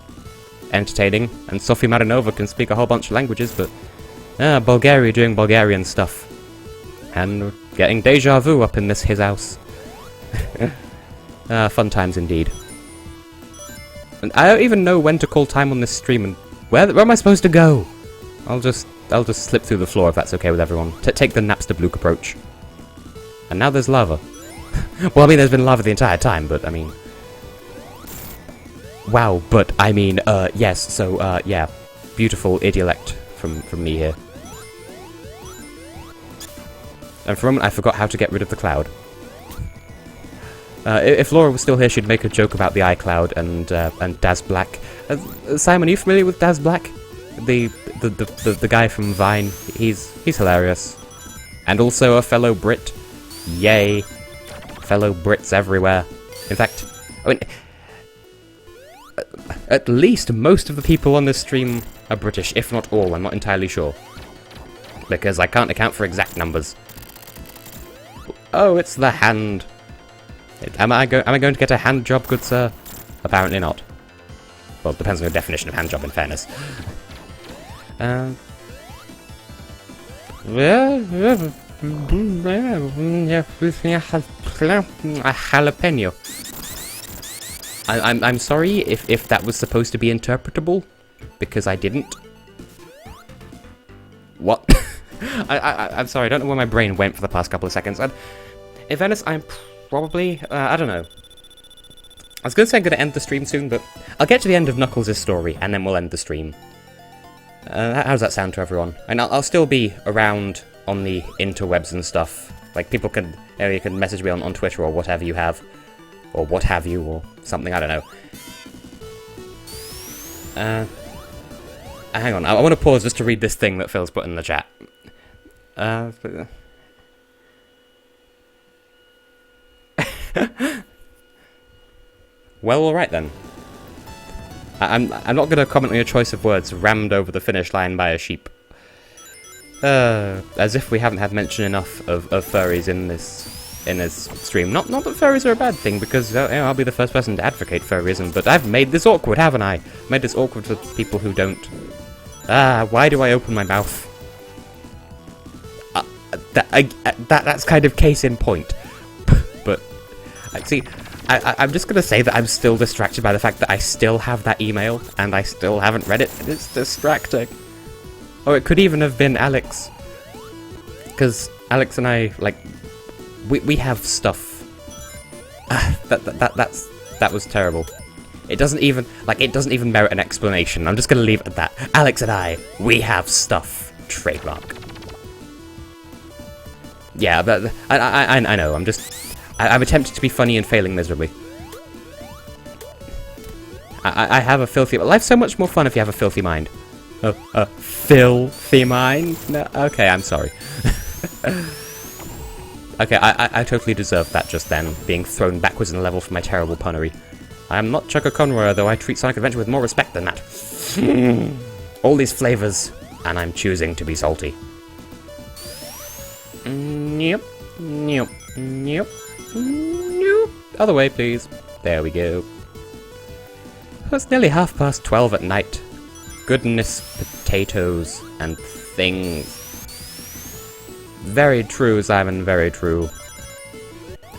entertaining, and Sofia Marinova can speak a whole bunch of languages, but Bulgaria doing Bulgarian stuff. And getting deja vu up in his house. Fun times indeed. And I don't even know when to call time on this stream, and where am I supposed to go? I'll just slip through the floor if that's okay with everyone. Take the Napster Bluke approach. And now there's lava. Well, I mean, there's been lava the entire time, but I mean... Wow, but I mean, yes, so, yeah. Beautiful idiolect from me here. And for a moment I forgot how to get rid of the cloud. If Laura was still here, she'd make a joke about the iCloud and Daz Black. Simon, are you familiar with Daz Black? The guy from Vine. He's hilarious. And also a fellow Brit. Yay. Fellow Brits everywhere. In fact, I mean... At least most of the people on this stream are British, if not all, I'm not entirely sure. Because I can't account for exact numbers. Oh, it's the hand. Am I going to get a hand job, good sir? Apparently not. Well, it depends on your definition of hand job, in fairness. A jalapeno. I'm sorry if that was supposed to be interpretable, because I didn't. What? I'm sorry, I don't know where my brain went for the past couple of seconds. In fairness, I'm probably, I don't know. I was going to say I'm going to end the stream soon, but I'll get to the end of Knuckles' story, and then we'll end the stream. How does that sound to everyone? And I'll still be around on the interwebs and stuff. Like, people can, you can message me on Twitter or whatever you have. Or what have you, or something, I don't know. Hang on, I want to pause just to read this thing that Phil's put in the chat. Well, alright then. I'm not going to comment on your choice of words, rammed over the finish line by a sheep. As if we haven't had mention enough of furries in this stream. Not that furries are a bad thing, because I'll be the first person to advocate furryism, but I've made this awkward, haven't I? Made this awkward for people who don't. Why do I open my mouth? That's kind of case in point. But, see, I'm just gonna say that I'm still distracted by the fact that I still have that email, and I still haven't read it, and it's distracting. Oh, it could even have been Alex. Because Alex and I, like, we have stuff. That was terrible. It doesn't even merit an explanation. I'm just gonna leave it at that. Alex and I, we have stuff. Trademark. Yeah, but I know. I'm attempting to be funny and failing miserably. I have a filthy. Life's so much more fun if you have a filthy mind. A filthy mind? No, okay, I'm sorry. Okay, I totally deserved that just then, being thrown backwards in a level for my terrible punnery. I am not Chucker Conroy, though I treat Sonic Adventure with more respect than that. All these flavors, and I'm choosing to be salty. Yep. Other way, please. There we go. It's nearly 12:30 at night. Goodness, potatoes, and things. Very true, Simon, very true.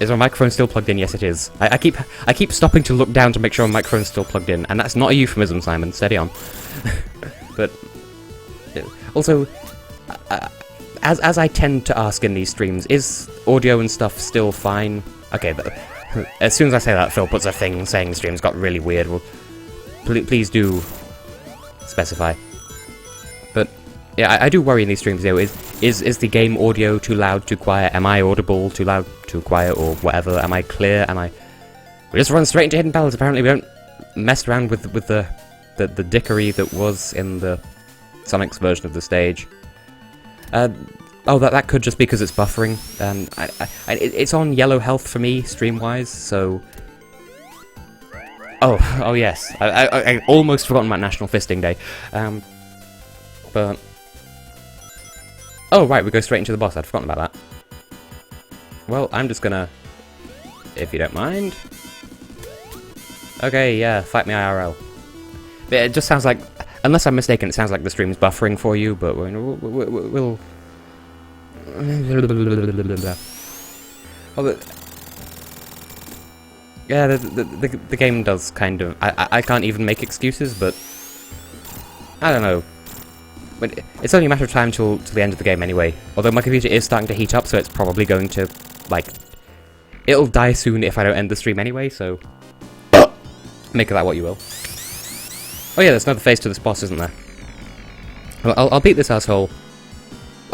Is my microphone still plugged in? Yes, it is. I keep stopping to look down to make sure my microphone's still plugged in, and that's not a euphemism, Simon. Steady on. But also, as I tend to ask in these streams, is audio and stuff still fine? Okay, but as soon as I say that, Phil puts a thing saying the stream's got really weird. Well, please do specify. But yeah, I do worry in these streams, though. Is the game audio too loud, too quiet? Am I audible, too loud, too quiet, or whatever? Am I clear? Am I... We just run straight into hidden battles. Apparently we don't mess around with the dickery that was in the Sonic's version of the stage. Oh, that could just be because it's buffering. It's on yellow health for me, stream-wise, so... Oh yes. I almost forgotten about National Fisting Day. But... Oh, right, we go straight into the boss. I'd forgotten about that. Well, I'm just gonna... If you don't mind... Okay, yeah, fight me IRL. It just sounds like... Unless I'm mistaken, it sounds like the stream's buffering for you, but we'll... Oh, yeah, the game does kind of... I can't even make excuses, but... I don't know. But it's only a matter of time till the end of the game anyway. Although my computer is starting to heat up, so it's probably going to, like... It'll die soon if I don't end the stream anyway, so... Make of that what you will. Oh yeah, there's another phase to this boss, isn't there? Well, I'll beat this asshole.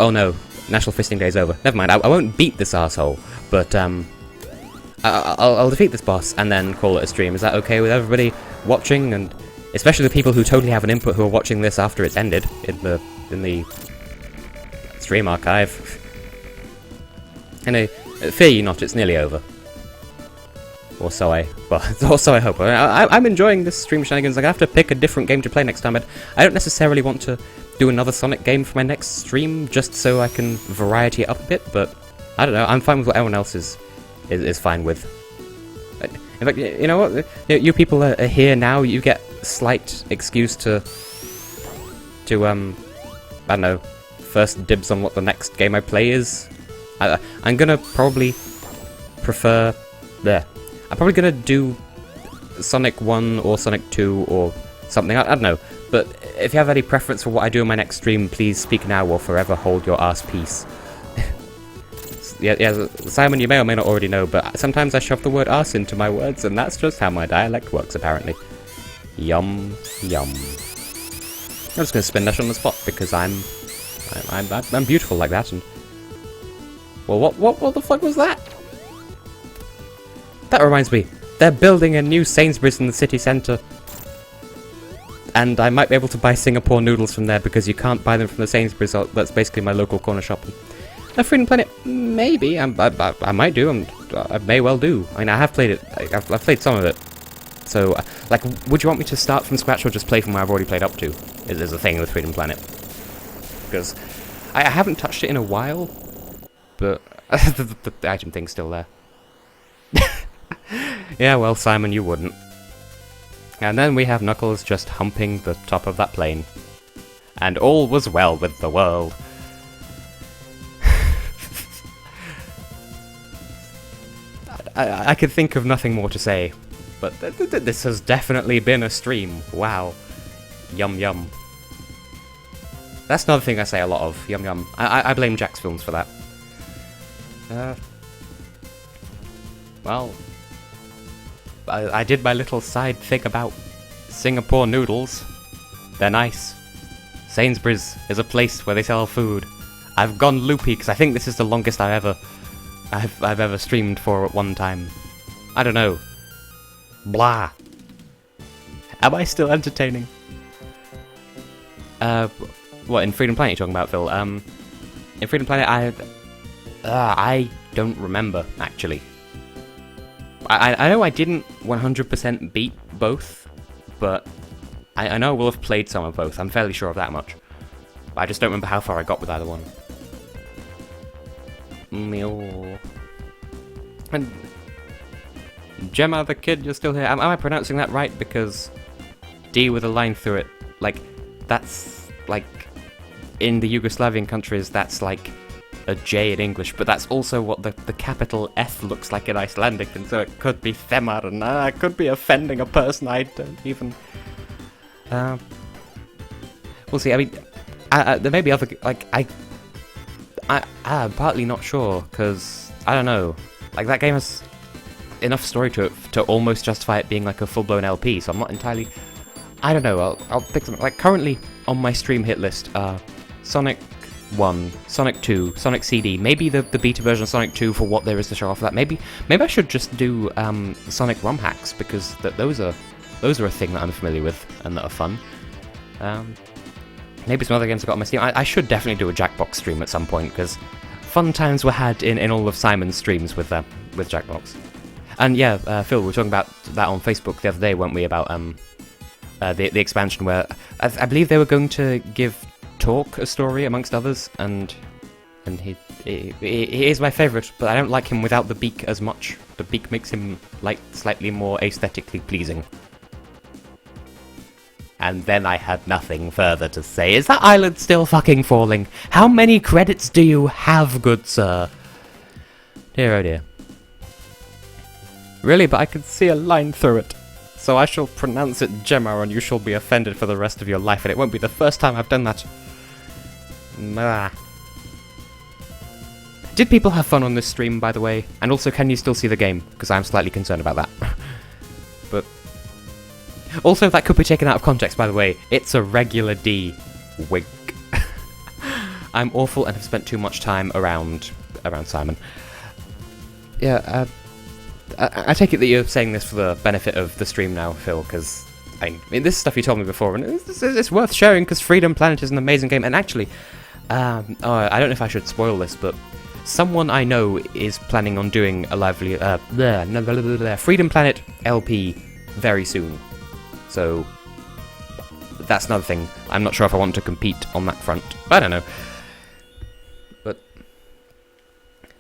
Oh no, National Fisting Day is over. Never mind, I won't beat this asshole, but I'll defeat this boss and then call it a stream. Is that okay with everybody watching, and especially the people who totally have an input who are watching this after it's ended in the stream archive? And fear you not, it's nearly over. Or so I hope. I'm enjoying this stream shenanigans. Like, I have to pick a different game to play next time. I don't necessarily want to do another Sonic game for my next stream, just so I can variety it up a bit, but I don't know, I'm fine with what everyone else is fine with. In fact, you know what? You people are here now, you get slight excuse to I don't know, first dibs on what the next game I play is. I'm gonna probably prefer... There. I'm probably gonna do Sonic 1 or Sonic 2 or something, I don't know. But if you have any preference for what I do in my next stream, please speak now or forever hold your ass peace. Yeah, Simon, you may or may not already know, but sometimes I shove the word ass into my words, and that's just how my dialect works, apparently. Yum, yum. I'm just gonna spin Dash on the spot because I'm beautiful like that. And well, what the fuck was that? That reminds me, they're building a new Sainsbury's in the city centre. And I might be able to buy Singapore noodles from there because you can't buy them from the Sainsbury's. That's basically my local corner shop. Freedom Planet, maybe. I might do. I may well do. I mean, I have played it. I've played some of it. So, like, would you want me to start from scratch or just play from where I've already played up to? Is the thing with Freedom Planet. Because I haven't touched it in a while, but the item thing's still there. Yeah, well, Simon, you wouldn't. And then we have Knuckles just humping the top of that plane. And all was well with the world. I could think of nothing more to say, but this has definitely been a stream. Wow. Yum yum. That's another thing I say a lot of. Yum yum. I blame Jack's Films for that. Well... I did my little side thing about Singapore noodles. They're nice. Sainsbury's is a place where they sell food. I've gone loopy because I think this is the longest I've ever streamed for at one time. I don't know. Blah. Am I still entertaining? What, in Freedom Planet you're talking about, Phil? In Freedom Planet I don't remember, actually. I know I didn't 100% beat both, but I know I will have played some of both. I'm fairly sure of that much. I just don't remember how far I got with either one. And Gemma the Kid, you're still here. Am I pronouncing that right? Because D with a line through it, like, that's, like, in the Yugoslavian countries, that's like a J in English, but that's also what the capital F looks like in Icelandic, and so it could be Themar, and I could be offending a person I don't even... we'll see. I mean, there may be other... Like, I'm partly not sure, because, I don't know, like, that game has enough story to it to almost justify it being like a full-blown LP, so I'm not entirely... I don't know, I'll pick something. Like, currently on my stream hit list are Sonic 1, Sonic 2, Sonic CD, maybe the beta version of Sonic 2 for what there is to show off of that. Maybe I should just do Sonic ROM hacks, because those are a thing that I'm familiar with and that are fun. Maybe some other games I got on my Steam. I should definitely do a Jackbox stream at some point, because fun times were had in all of Simon's streams with Jackbox. And yeah, Phil, we were talking about that on Facebook the other day, weren't we, about the expansion where I believe they were going to give Talk a story amongst others, and he is my favourite, but I don't like him without the beak as much. The beak makes him like slightly more aesthetically pleasing. And then I had nothing further to say. Is that island still fucking falling? How many credits do you have, good sir? Dear oh dear. Really, but I can see a line through it. So I shall pronounce it Gemma, and you shall be offended for the rest of your life, and it won't be the first time I've done that. Did people have fun on this stream, by the way? And also, can you still see the game? Because I'm slightly concerned about that. But also, that could be taken out of context, by the way. It's a regular D. Wink. I'm awful and have spent too much time around Simon. Yeah, I take it that you're saying this for the benefit of the stream now, Phil, because I mean, this is stuff you told me before, and it's worth sharing, because Freedom Planet is an amazing game. And actually, I don't know if I should spoil this, but someone I know is planning on doing a lively Freedom Planet LP very soon. So that's another thing. I'm not sure if I want to compete on that front. I don't know. But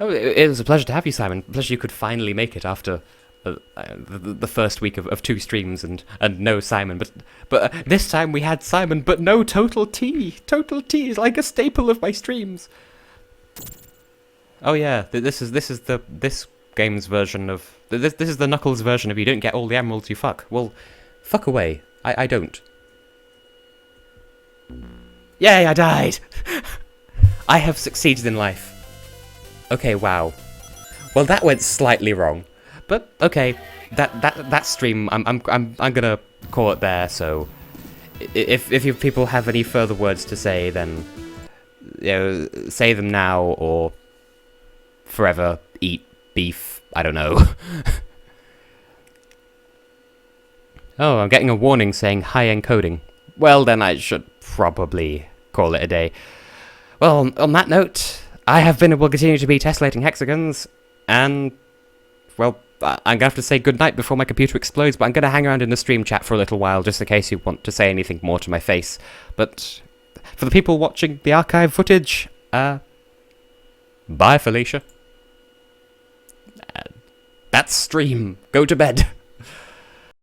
oh, it was a pleasure to have you, Simon. Pleasure you could finally make it after the first week of 2 streams and no Simon. But this time we had Simon, but no Total T. Total T is like a staple of my streams. Oh yeah, this game's version of this is the Knuckles version of you don't get all the emeralds you fuck. Well, fuck away. I don't. Yay, I died! I have succeeded in life. Okay, wow. Well, that went slightly wrong. But okay, that stream I'm gonna call it there, so if you people have any further words to say, then say them now or forever eat beef. I don't know. Oh, I'm getting a warning saying high encoding. Well, then I should probably call it a day. Well, on that note, I have been and will continue to be Tessellating Hexagons, and, well, I'm going to have to say goodnight before my computer explodes, but I'm going to hang around in the stream chat for a little while, just in case you want to say anything more to my face. But for the people watching the archive footage, bye, Felicia. That's stream. Go to bed.